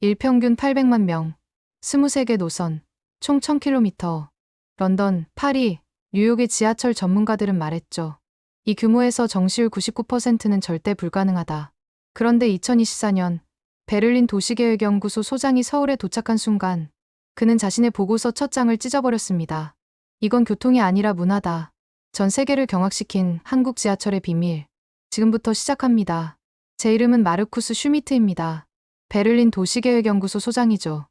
일평균 800만 명, 23개 노선, 총 1000km. 런던, 파리, 뉴욕의 지하철 전문가들은 말했죠. 이 규모에서 정시율 99%는 절대 불가능하다. 그런데 2024년 베를린 도시계획연구소 소장이 서울에 도착한 순간 그는 자신의 보고서 첫 장을 찢어버렸습니다. 이건 교통이 아니라 문화다. 전 세계를 경악시킨 한국 지하철의 비밀. 지금부터 시작합니다. 제 이름은 마르쿠스 슈미트입니다. 베를린 도시계획연구소 소장이죠.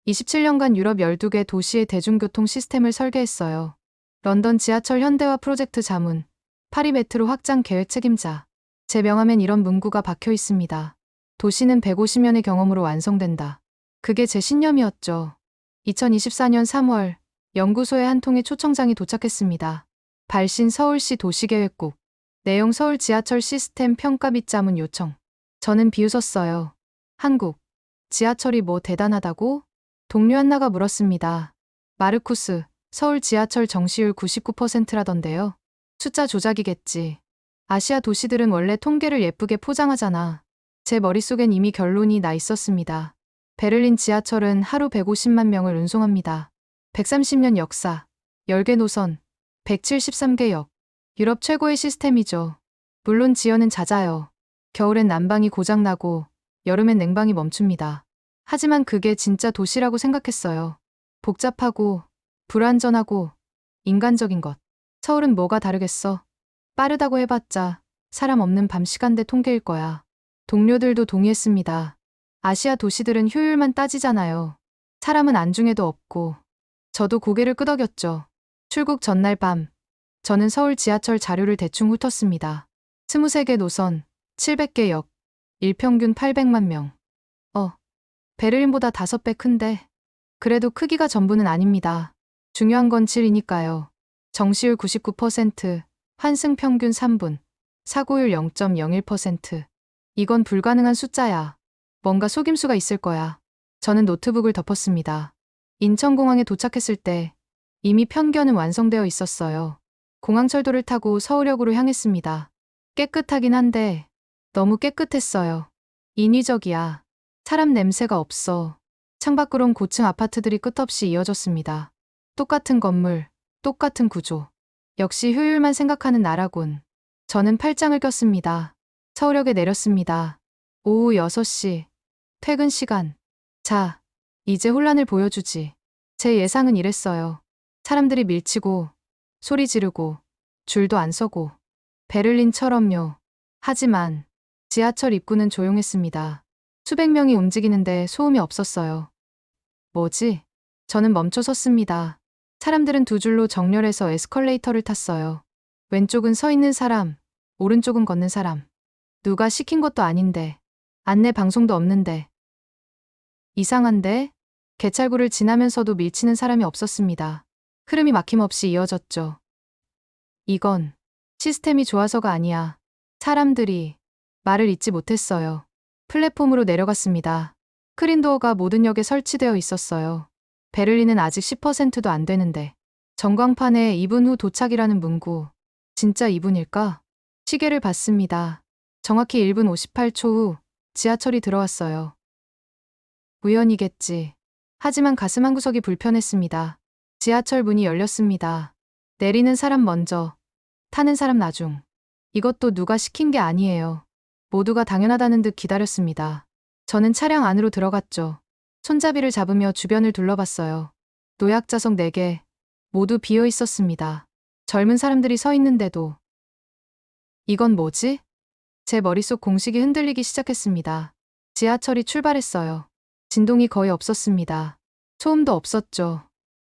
27년간 유럽 12개 도시의 대중교통 시스템을 설계했어요. 런던 지하철 현대화 프로젝트 자문, 파리 메트로 확장 계획 책임자. 제 명함엔 이런 문구가 박혀 있습니다. 도시는 150년의 경험으로 완성된다. 그게 제 신념이었죠. 2024년 3월, 연구소에 한 통의 초청장이 도착했습니다. 발신 서울시 도시계획국. 내용 서울 지하철 시스템 평가 및 자문 요청. 저는 비웃었어요. 한국. 지하철이 뭐 대단하다고? 동료 한나가 물었습니다. 마르쿠스, 서울 지하철 정시율 99%라던데요. 숫자 조작이겠지. 아시아 도시들은 원래 통계를 예쁘게 포장하잖아. 제 머릿속엔 이미 결론이 나 있었습니다. 베를린 지하철은 하루 150만 명을 운송합니다. 130년 역사, 10개 노선, 173개 역. 유럽 최고의 시스템이죠. 물론 지연은 잦아요. 겨울엔 난방이 고장나고 여름엔 냉방이 멈춥니다. 하지만 그게 진짜 도시라고 생각했어요. 복잡하고 불안전하고 인간적인 것. 서울은 뭐가 다르겠어? 빠르다고 해봤자 사람 없는 밤 시간대 통계일 거야. 동료들도 동의했습니다. 아시아 도시들은 효율만 따지잖아요. 사람은 안중에도 없고. 저도 고개를 끄덕였죠. 출국 전날 밤, 저는 서울 지하철 자료를 대충 훑었습니다. 23개 노선, 700개 역, 일평균 800만 명. 베를린보다 5배 큰데. 그래도 크기가 전부는 아닙니다. 중요한 건 질이니까요. 정시율 99%, 환승 평균 3분, 사고율 0.01%. 이건 불가능한 숫자야. 뭔가 속임수가 있을 거야. 저는 노트북을 덮었습니다. 인천공항에 도착했을 때 이미 편견은 완성되어 있었어요. 공항철도를 타고 서울역으로 향했습니다. 깨끗하긴 한데 너무 깨끗했어요. 인위적이야. 사람 냄새가 없어. 창밖으론 고층 아파트들이 끝없이 이어졌습니다. 똑같은 건물, 똑같은 구조. 역시 효율만 생각하는 나라군. 저는 팔짱을 꼈습니다. 서울역에 내렸습니다. 오후 6시. 퇴근 시간. 자, 이제 혼란을 보여주지. 제 예상은 이랬어요. 사람들이 밀치고, 소리 지르고, 줄도 안 서고. 베를린처럼요. 하지만 지하철 입구는 조용했습니다. 수백 명이 움직이는데 소음이 없었어요. 뭐지? 저는 멈춰 섰습니다. 사람들은 두 줄로 정렬해서 에스컬레이터를 탔어요. 왼쪽은 서 있는 사람, 오른쪽은 걷는 사람. 누가 시킨 것도 아닌데, 안내 방송도 없는데. 이상한데? 개찰구를 지나면서도 밀치는 사람이 없었습니다. 흐름이 막힘없이 이어졌죠. 이건 시스템이 좋아서가 아니야. 사람들이 말을 잇지 못했어요. 플랫폼으로 내려갔습니다. 스크린도어가 모든 역에 설치되어 있었어요. 베를린은 아직 10%도 안 되는데. 전광판에 2분 후 도착이라는 문구. 진짜 2분일까? 시계를 봤습니다. 정확히 1분 58초 후 지하철이 들어왔어요. 우연이겠지. 하지만 가슴 한구석이 불편했습니다. 지하철 문이 열렸습니다. 내리는 사람 먼저, 타는 사람 나중. 이것도 누가 시킨 게 아니에요. 모두가 당연하다는 듯 기다렸습니다. 저는 차량 안으로 들어갔죠. 손잡이를 잡으며 주변을 둘러봤어요. 노약자석 4개, 모두 비어 있었습니다. 젊은 사람들이 서 있는데도. 이건 뭐지? 제 머릿속 공식이 흔들리기 시작했습니다. 지하철이 출발했어요. 진동이 거의 없었습니다. 소음도 없었죠.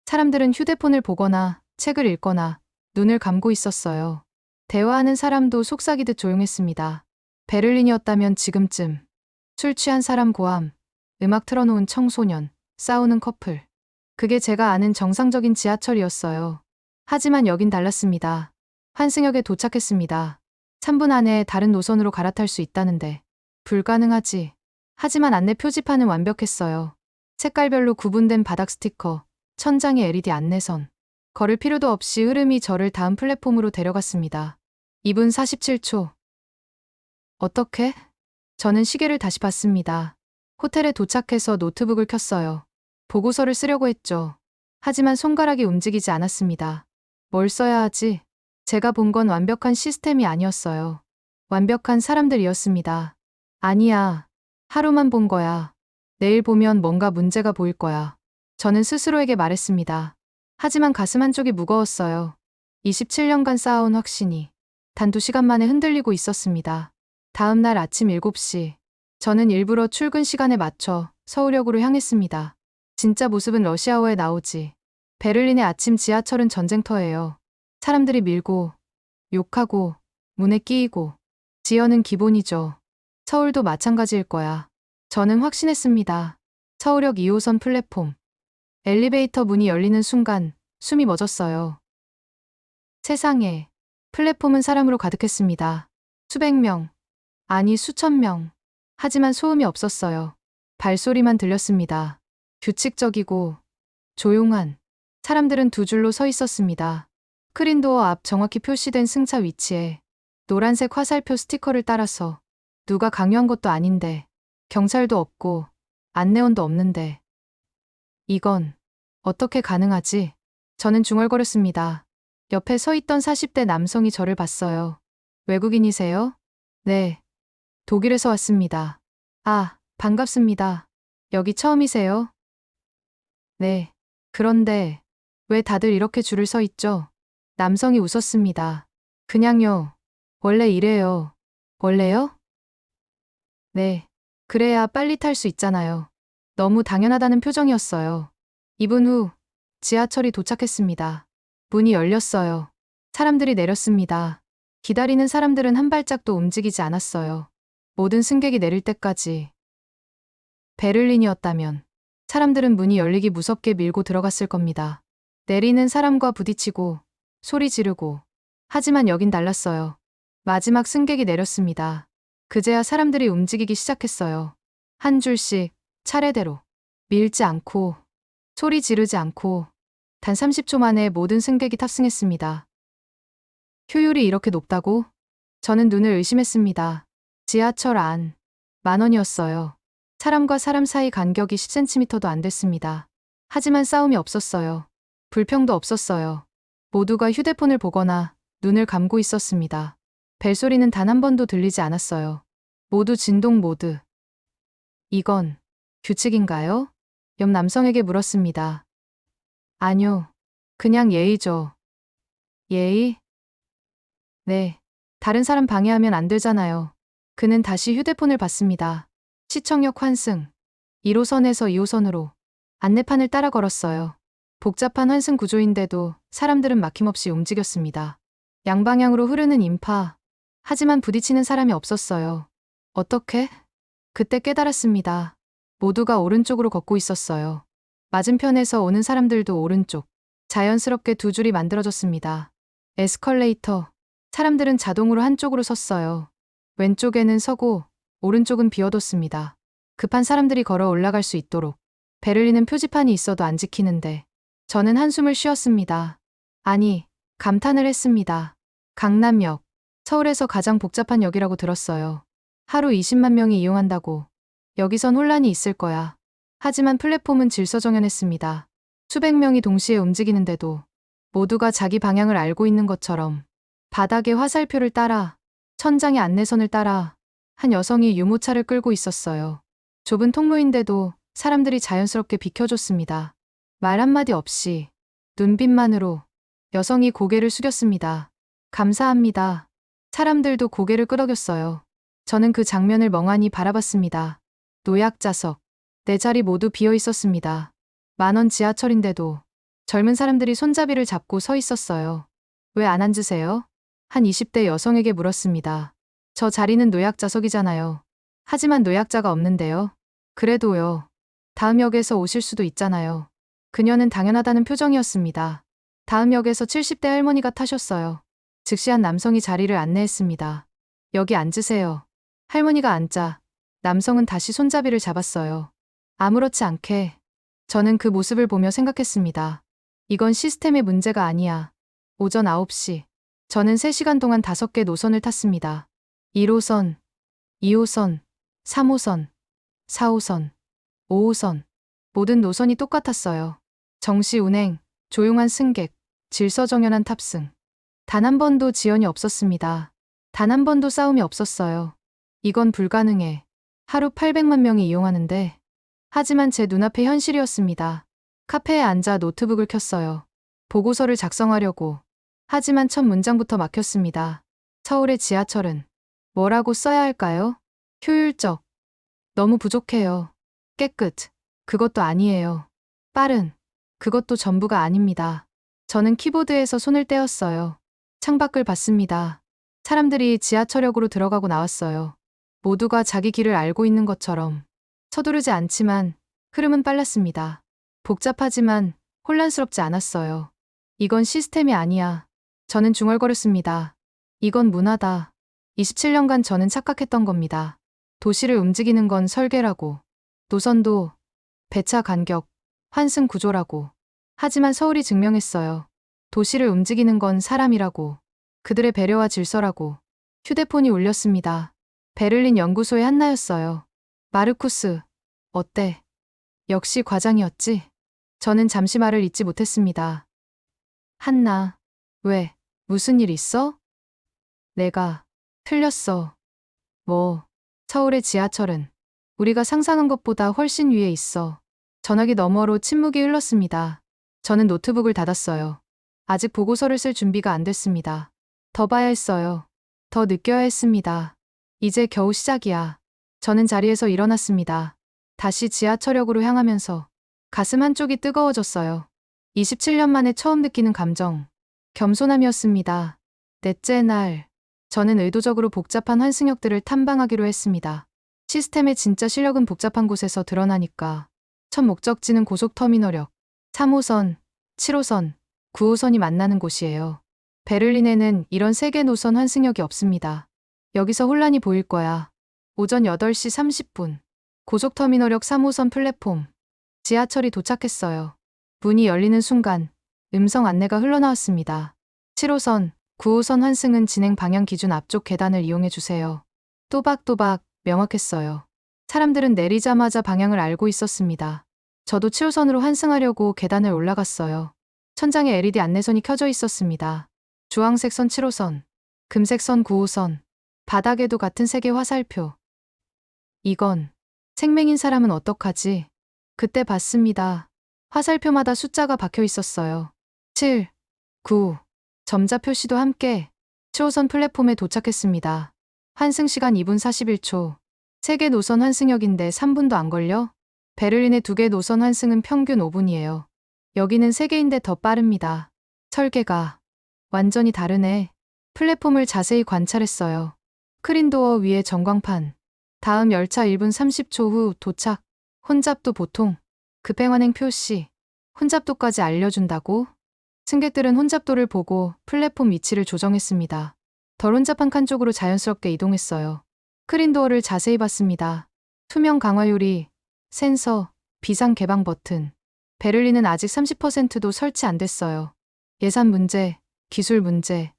사람들은 휴대폰을 보거나 책을 읽거나 눈을 감고 있었어요. 대화하는 사람도 속삭이듯 조용했습니다. 베를린이었다면 지금쯤 술 취한 사람 고함, 음악 틀어놓은 청소년, 싸우는 커플. 그게 제가 아는 정상적인 지하철이었어요. 하지만 여긴 달랐습니다. 환승역에 도착했습니다. 3분 안에 다른 노선으로 갈아탈 수 있다는데. 불가능하지. 하지만 안내 표지판은 완벽했어요. 색깔별로 구분된 바닥 스티커, 천장의 LED 안내선. 걸을 필요도 없이 흐름이 저를 다음 플랫폼으로 데려갔습니다. 2분 47초. 어떻게? 저는 시계를 다시 봤습니다. 호텔에 도착해서 노트북을 켰어요. 보고서를 쓰려고 했죠. 하지만 손가락이 움직이지 않았습니다. 뭘 써야 하지? 제가 본 건 완벽한 시스템이 아니었어요. 완벽한 사람들이었습니다. 아니야. 하루만 본 거야. 내일 보면 뭔가 문제가 보일 거야. 저는 스스로에게 말했습니다. 하지만 가슴 한쪽이 무거웠어요. 27년간 쌓아온 확신이 단 2시간 만에 흔들리고 있었습니다. 다음 날 아침 7시. 저는 일부러 출근 시간에 맞춰 서울역으로 향했습니다. 진짜 모습은 러시아어에 나오지. 베를린의 아침 지하철은 전쟁터예요. 사람들이 밀고, 욕하고, 문에 끼이고. 지연은 기본이죠. 서울도 마찬가지일 거야. 저는 확신했습니다. 서울역 2호선 플랫폼. 엘리베이터 문이 열리는 순간 숨이 멎었어요. 세상에. 플랫폼은 사람으로 가득했습니다. 수백 명. 아니 수천 명. 하지만 소음이 없었어요. 발소리만 들렸습니다. 규칙적이고 조용한. 사람들은 두 줄로 서 있었습니다. 스크린도어 앞 정확히 표시된 승차 위치에 노란색 화살표 스티커를 따라서. 누가 강요한 것도 아닌데, 경찰도 없고 안내원도 없는데. 이건 어떻게 가능하지? 저는 중얼거렸습니다. 옆에 서 있던 40대 남성이 저를 봤어요. 외국인이세요? 네. 독일에서 왔습니다. 아, 반갑습니다. 여기 처음이세요? 네. 그런데 왜 다들 이렇게 줄을 서 있죠? 남성이 웃었습니다. 그냥요. 원래 이래요. 원래요? 네. 그래야 빨리 탈 수 있잖아요. 너무 당연하다는 표정이었어요. 2분 후 지하철이 도착했습니다. 문이 열렸어요. 사람들이 내렸습니다. 기다리는 사람들은 한 발짝도 움직이지 않았어요. 모든 승객이 내릴 때까지. 베를린이었다면 사람들은 문이 열리기 무섭게 밀고 들어갔을 겁니다. 내리는 사람과 부딪히고 소리 지르고. 하지만 여긴 달랐어요. 마지막 승객이 내렸습니다. 그제야 사람들이 움직이기 시작했어요. 한 줄씩 차례대로. 밀지 않고 소리 지르지 않고 단 30초 만에 모든 승객이 탑승했습니다. 효율이 이렇게 높다고? 저는 눈을 의심했습니다. 지하철 안. 10,000원이었어요. 사람과 사람 사이 간격이 10cm도 안 됐습니다. 하지만 싸움이 없었어요. 불평도 없었어요. 모두가 휴대폰을 보거나 눈을 감고 있었습니다. 벨소리는 단 한 번도 들리지 않았어요. 모두 진동 모드. 이건 규칙인가요? 옆 남성에게 물었습니다. 아니요. 그냥 예의죠. 예의? 네. 다른 사람 방해하면 안 되잖아요. 그는 다시 휴대폰을 봤습니다. 시청역 환승. 1호선에서 2호선으로. 안내판을 따라 걸었어요. 복잡한 환승 구조인데도 사람들은 막힘없이 움직였습니다. 양방향으로 흐르는 인파. 하지만 부딪히는 사람이 없었어요. 어떻게? 그때 깨달았습니다. 모두가 오른쪽으로 걷고 있었어요. 맞은편에서 오는 사람들도 오른쪽. 자연스럽게 두 줄이 만들어졌습니다. 에스컬레이터. 사람들은 자동으로 한쪽으로 섰어요. 왼쪽에는 서고 오른쪽은 비워뒀습니다. 급한 사람들이 걸어 올라갈 수 있도록. 베를린은 표지판이 있어도 안 지키는데. 저는 한숨을 쉬었습니다. 아니, 감탄을 했습니다. 강남역. 서울에서 가장 복잡한 역이라고 들었어요. 하루 20만 명이 이용한다고. 여기선 혼란이 있을 거야. 하지만 플랫폼은 질서정연했습니다. 수백 명이 동시에 움직이는데도 모두가 자기 방향을 알고 있는 것처럼. 바닥에 화살표를 따라, 천장의 안내선을 따라 한 여성이 유모차를 끌고 있었어요. 좁은 통로인데도 사람들이 자연스럽게 비켜줬습니다. 말 한마디 없이 눈빛만으로 여성이 고개를 숙였습니다. 감사합니다. 사람들도 고개를 끄덕였어요. 저는 그 장면을 멍하니 바라봤습니다. 노약자석. 네 자리 모두 비어 있었습니다. 10,000원 지하철인데도 젊은 사람들이 손잡이를 잡고 서 있었어요. 왜 안 앉으세요? 한 20대 여성에게 물었습니다. 저 자리는 노약자석이잖아요. 하지만 노약자가 없는데요. 그래도요. 다음 역에서 오실 수도 있잖아요. 그녀는 당연하다는 표정이었습니다. 다음 역에서 70대 할머니가 타셨어요. 즉시 한 남성이 자리를 안내했습니다. 여기 앉으세요. 할머니가 앉자 남성은 다시 손잡이를 잡았어요. 아무렇지 않게 저는 그 모습을 보며 생각했습니다. 이건 시스템의 문제가 아니야. 오전 9시. 저는 3시간 동안 5개 노선을 탔습니다. 1호선, 2호선, 3호선, 4호선. 5호선. 모든 노선이 똑같았어요. 정시 운행, 조용한 승객, 질서정연한 탑승. 단 한 번도 지연이 없었습니다. 단 한 번도 싸움이 없었어요. 이건 불가능해. 하루 800만 명이 이용하는데. 하지만 제 눈앞에 현실이었습니다. 카페에 앉아 노트북을 켰어요. 보고서를 작성하려고. 하지만 첫 문장부터 막혔습니다. 서울의 지하철은 뭐라고 써야 할까요? 효율적. 너무 부족해요. 깨끗. 그것도 아니에요. 빠른. 그것도 전부가 아닙니다. 저는 키보드에서 손을 떼었어요. 창밖을 봤습니다. 사람들이 지하철역으로 들어가고 나왔어요. 모두가 자기 길을 알고 있는 것처럼. 서두르지 않지만 흐름은 빨랐습니다. 복잡하지만 혼란스럽지 않았어요. 이건 시스템이 아니야. 저는 중얼거렸습니다. 이건 문화다. 27년간 저는 착각했던 겁니다. 도시를 움직이는 건 설계라고. 노선도, 배차 간격, 환승 구조라고. 하지만 서울이 증명했어요. 도시를 움직이는 건 사람이라고. 그들의 배려와 질서라고. 휴대폰이 울렸습니다. 베를린 연구소의 한나였어요. 마르쿠스, 어때? 역시 과장이었지? 저는 잠시 말을 잇지 못했습니다. 한나, 왜? 무슨 일 있어? 내가 틀렸어. 뭐, 서울의 지하철은 우리가 상상한 것보다 훨씬 위에 있어. 전화기 너머로 침묵이 흘렀습니다. 저는 노트북을 닫았어요. 아직 보고서를 쓸 준비가 안 됐습니다. 더 봐야 했어요. 더 느껴야 했습니다. 이제 겨우 시작이야. 저는 자리에서 일어났습니다. 다시 지하철역으로 향하면서 가슴 한쪽이 뜨거워졌어요. 27년 만에 처음 느끼는 감정. 겸손함이었습니다. 넷째 날, 저는 의도적으로 복잡한 환승역들을 탐방하기로 했습니다. 시스템의 진짜 실력은 복잡한 곳에서 드러나니까. 첫 목적지는 고속터미널역, 3호선, 7호선, 9호선이 만나는 곳이에요. 베를린에는 이런 3개 노선 환승역이 없습니다. 여기서 혼란이 보일 거야. 오전 8시 30분. 고속터미널역 3호선 플랫폼. 지하철이 도착했어요. 문이 열리는 순간 음성 안내가 흘러나왔습니다. 7호선, 9호선 환승은 진행 방향 기준 앞쪽 계단을 이용해 주세요. 또박또박 명확했어요. 사람들은 내리자마자 방향을 알고 있었습니다. 저도 7호선으로 환승하려고 계단을 올라갔어요. 천장에 LED 안내선이 켜져 있었습니다. 주황색 선 7호선, 금색 선 9호선, 바닥에도 같은 색의 화살표. 이건 생맹인 사람은 어떡하지? 그때 봤습니다. 화살표마다 숫자가 박혀 있었어요. 7, 9, 점자 표시도 함께 7호선 플랫폼에 도착했습니다. 환승 시간 2분 41초. 3개 노선 환승역인데 3분도 안 걸려? 베를린의 2개 노선 환승은 평균 5분이에요. 여기는 3개인데 더 빠릅니다. 설계가 완전히 다르네. 플랫폼을 자세히 관찰했어요. 스크린도어 위에 전광판. 다음 열차 1분 30초 후 도착. 혼잡도 보통. 급행환행 표시. 혼잡도까지 알려준다고? 승객들은 혼잡도를 보고 플랫폼 위치를 조정했습니다. 덜 혼잡한 칸 쪽으로 자연스럽게 이동했어요. 스크린도어를 자세히 봤습니다. 투명 강화 유리, 센서, 비상 개방 버튼. 베를린은 아직 30%도 설치 안 됐어요. 예산 문제, 기술 문제,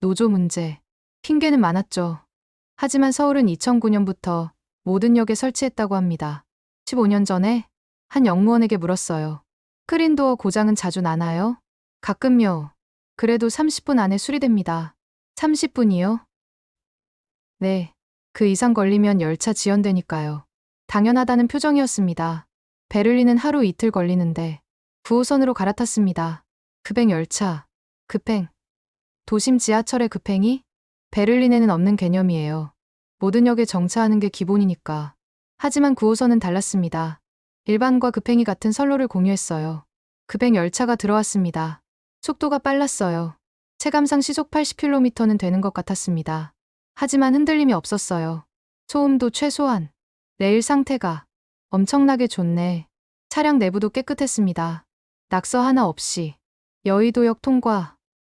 노조 문제. 핑계는 많았죠. 하지만 서울은 2009년부터 모든 역에 설치했다고 합니다. 15년 전에 한 역무원에게 물었어요. 스크린도어 고장은 자주 나나요? 가끔요. 그래도 30분 안에 수리됩니다. 30분이요? 네. 그 이상 걸리면 열차 지연되니까요. 당연하다는 표정이었습니다. 베를린은 하루 이틀 걸리는데 9호선으로 갈아탔습니다. 급행 열차. 급행. 도심 지하철의 급행이? 베를린에는 없는 개념이에요. 모든 역에 정차하는 게 기본이니까. 하지만 9호선은 달랐습니다. 일반과 급행이 같은 선로를 공유했어요. 급행 열차가 들어왔습니다. 속도가 빨랐어요. 체감상 시속 80km는 되는 것 같았습니다. 하지만 흔들림이 없었어요. 소음도 최소한. 레일 상태가 엄청나게 좋네. 차량 내부도 깨끗했습니다. 낙서 하나 없이. 여의도역 통과.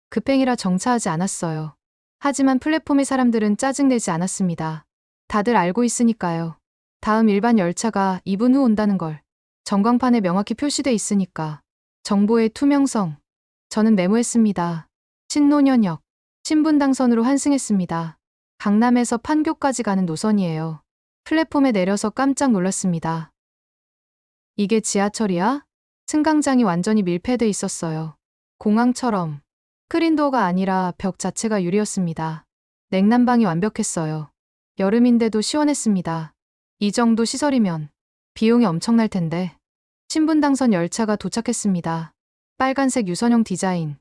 급행이라 정차하지 않았어요. 하지만 플랫폼의 사람들은 짜증내지 않았습니다. 다들 알고 있으니까요. 다음 일반 열차가 2분 후 온다는 걸. 전광판에 명확히 표시돼 있으니까. 정보의 투명성. 저는 메모했습니다. 신논현역. 신분당선으로 환승했습니다. 강남에서 판교까지 가는 노선이에요. 플랫폼에 내려서 깜짝 놀랐습니다. 이게 지하철이야? 승강장이 완전히 밀폐돼 있었어요. 공항처럼. 스크린도어가 아니라 벽 자체가 유리였습니다. 냉난방이 완벽했어요. 여름인데도 시원했습니다. 이 정도 시설이면 비용이 엄청날 텐데. 신분당선 열차가 도착했습니다. 빨간색 유선형 디자인.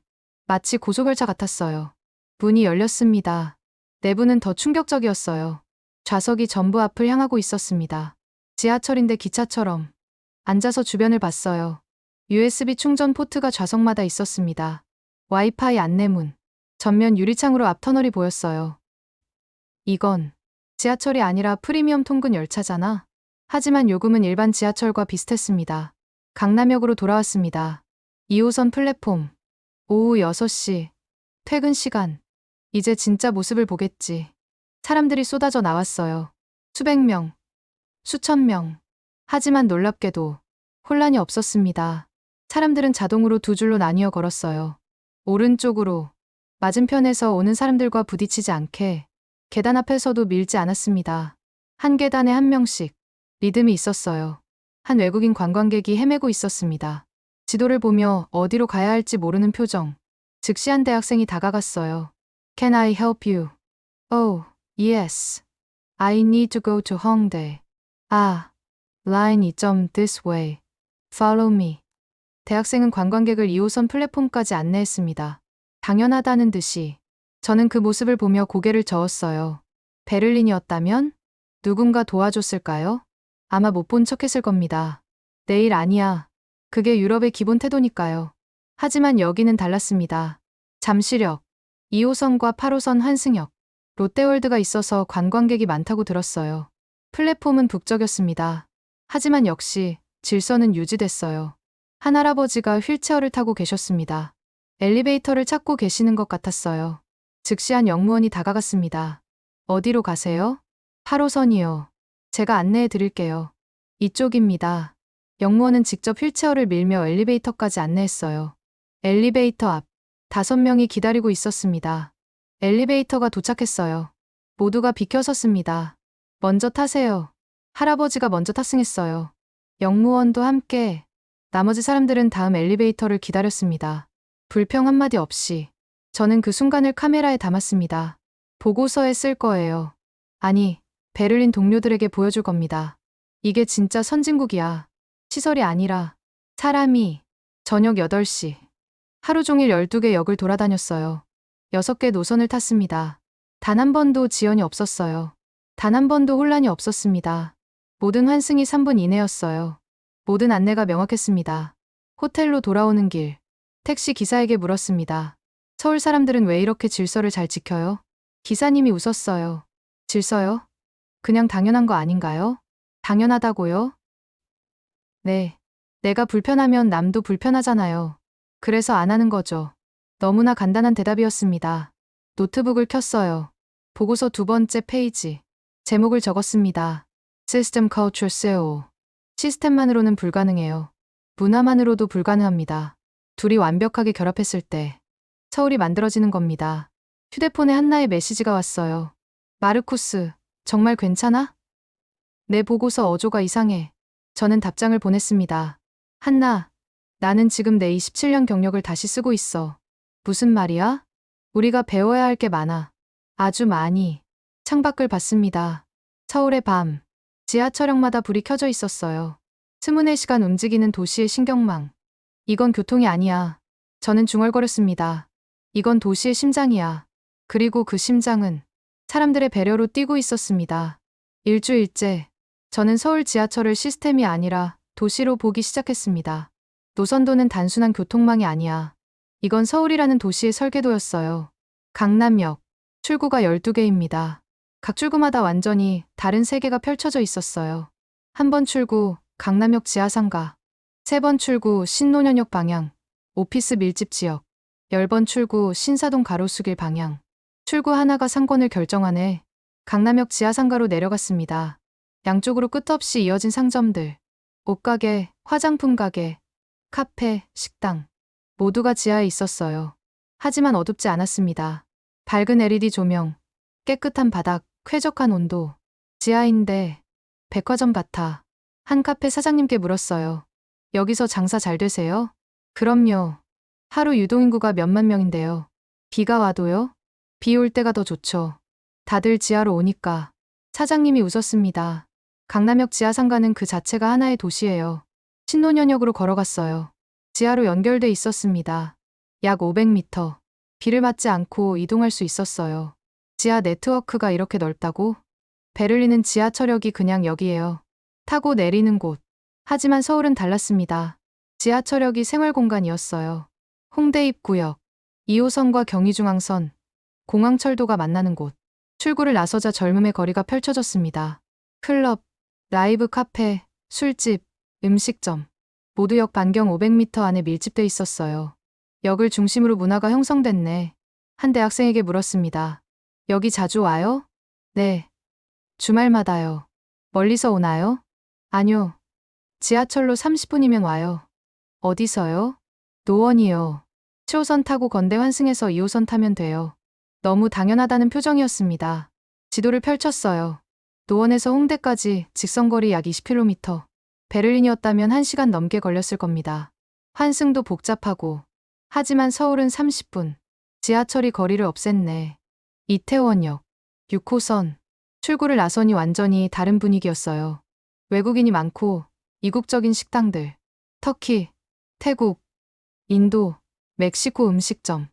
마치 고속열차 같았어요. 문이 열렸습니다. 내부는 더 충격적이었어요. 좌석이 전부 앞을 향하고 있었습니다. 지하철인데 기차처럼. 앉아서 주변을 봤어요. USB 충전 포트가 좌석마다 있었습니다. 와이파이 안내문. 전면 유리창으로 앞 터널이 보였어요. 이건 지하철이 아니라 프리미엄 통근 열차잖아. 하지만 요금은 일반 지하철과 비슷했습니다. 강남역으로 돌아왔습니다. 2호선 플랫폼. 오후 6시. 퇴근 시간. 이제 진짜 모습을 보겠지. 사람들이 쏟아져 나왔어요. 수백 명. 수천 명. 하지만 놀랍게도 혼란이 없었습니다. 사람들은 자동으로 두 줄로 나뉘어 걸었어요. 오른쪽으로. 맞은편에서 오는 사람들과 부딪히지 않게. 계단 앞에서도 밀지 않았습니다. 한 계단에 한 명씩. 리듬이 있었어요. 한 외국인 관광객이 헤매고 있었습니다. 지도를 보며 어디로 가야 할지 모르는 표정. 즉시 한 대학생이 다가갔어요. Can I help you? Oh, yes. I need to go to Hongdae. 아, line 2점 this way. Follow me. 대학생은 관광객을 2호선 플랫폼까지 안내했습니다. 당연하다는 듯이. 저는 그 모습을 보며 고개를 저었어요. 베를린이었다면? 누군가 도와줬을까요? 아마 못 본 척했을 겁니다. 내일 아니야. 그게 유럽의 기본 태도니까요. 하지만 여기는 달랐습니다. 잠시력. 2호선과 8호선 환승역. 롯데월드가 있어서 관광객이 많다고 들었어요. 플랫폼은 북적였습니다. 하지만 역시 질서는 유지됐어요. 한 할아버지가 휠체어를 타고 계셨습니다. 엘리베이터를 찾고 계시는 것 같았어요. 즉시 한 역무원이 다가갔습니다. 어디로 가세요? 8호선이요. 제가 안내해 드릴게요. 이쪽입니다. 역무원은 직접 휠체어를 밀며 엘리베이터까지 안내했어요. 엘리베이터 앞. 5명이 기다리고 있었습니다. 엘리베이터가 도착했어요. 모두가 비켜섰습니다. 먼저 타세요. 할아버지가 먼저 탑승했어요. 역무원도 함께. 나머지 사람들은 다음 엘리베이터를 기다렸습니다. 불평 한마디 없이. 저는 그 순간을 카메라에 담았습니다. 보고서에 쓸 거예요. 아니, 베를린 동료들에게 보여줄 겁니다. 이게 진짜 선진국이야. 시설이 아니라 사람이. 저녁 8시. 하루 종일 12개 역을 돌아다녔어요. 6개 노선을 탔습니다. 단 한 번도 지연이 없었어요. 단 한 번도 혼란이 없었습니다. 모든 환승이 3분 이내였어요. 모든 안내가 명확했습니다. 호텔로 돌아오는 길. 택시 기사에게 물었습니다. 서울 사람들은 왜 이렇게 질서를 잘 지켜요? 기사님이 웃었어요. 질서요? 그냥 당연한 거 아닌가요? 당연하다고요? 네. 내가 불편하면 남도 불편하잖아요. 그래서 안 하는 거죠. 너무나 간단한 대답이었습니다. 노트북을 켰어요. 보고서 2번째 페이지. 제목을 적었습니다. System Culture SEO. 시스템만으로는 불가능해요. 문화만으로도 불가능합니다. 둘이 완벽하게 결합했을 때 서울이 만들어지는 겁니다. 휴대폰에 한나의 메시지가 왔어요. 마르쿠스, 정말 괜찮아? 내 보고서 어조가 이상해. 저는 답장을 보냈습니다. 한나, 나는 지금 내 27년 경력을 다시 쓰고 있어. 무슨 말이야? 우리가 배워야 할 게 많아. 아주 많이. 창밖을 봤습니다. 서울의 밤. 지하철역마다 불이 켜져 있었어요. 24시간 움직이는 도시의 신경망. 이건 교통이 아니야. 저는 중얼거렸습니다. 이건 도시의 심장이야. 그리고 그 심장은 사람들의 배려로 뛰고 있었습니다. 일주일째, 저는 서울 지하철을 시스템이 아니라 도시로 보기 시작했습니다. 노선도는 단순한 교통망이 아니야. 이건 서울이라는 도시의 설계도였어요. 강남역, 출구가 12개입니다. 각 출구마다 완전히 다른 세계가 펼쳐져 있었어요. 한 번 출구, 강남역 지하상가. 3번 출구, 신논현역 방향, 오피스 밀집 지역. 10번 출구, 신사동 가로수길 방향. 출구 하나가 상권을 결정하네. 강남역 지하상가로 내려갔습니다. 양쪽으로 끝없이 이어진 상점들. 옷가게, 화장품 가게, 카페, 식당. 모두가 지하에 있었어요. 하지만 어둡지 않았습니다. 밝은 LED 조명, 깨끗한 바닥, 쾌적한 온도. 지하인데 백화점 같아. 한 카페 사장님께 물었어요. 여기서 장사 잘 되세요? 그럼요. 하루 유동인구가 몇만 명인데요. 비가 와도요? 비 올 때가 더 좋죠. 다들 지하로 오니까. 사장님이 웃었습니다. 강남역 지하상가는 그 자체가 하나의 도시예요. 신논현역으로 걸어갔어요. 지하로 연결돼 있었습니다. 약 500m. 비를 맞지 않고 이동할 수 있었어요. 지하 네트워크가 이렇게 넓다고? 베를린은 지하철역이 그냥 역이에요. 타고 내리는 곳. 하지만 서울은 달랐습니다. 지하철역이 생활공간이었어요. 홍대 입구역, 2호선과 경의중앙선, 공항철도가 만나는 곳. 출구를 나서자 젊음의 거리가 펼쳐졌습니다. 클럽, 라이브 카페, 술집, 음식점. 모두 역 반경 500m 안에 밀집돼 있었어요. 역을 중심으로 문화가 형성됐네. 한 대학생에게 물었습니다. 여기 자주 와요? 네. 주말마다요. 멀리서 오나요? 아니요. 지하철로 30분이면 와요. 어디서요? 노원이요. 7호선 타고 건대 환승해서 2호선 타면 돼요. 너무 당연하다는 표정이었습니다. 지도를 펼쳤어요. 노원에서 홍대까지 직선거리 약 20km. 베를린이었다면 1시간 넘게 걸렸을 겁니다. 환승도 복잡하고. 하지만 서울은 30분. 지하철이 거리를 없앴네. 이태원역, 6호선. 출구를 나서니 완전히 다른 분위기였어요. 외국인이 많고 이국적인 식당들. 터키, 태국, 인도, 멕시코 음식점.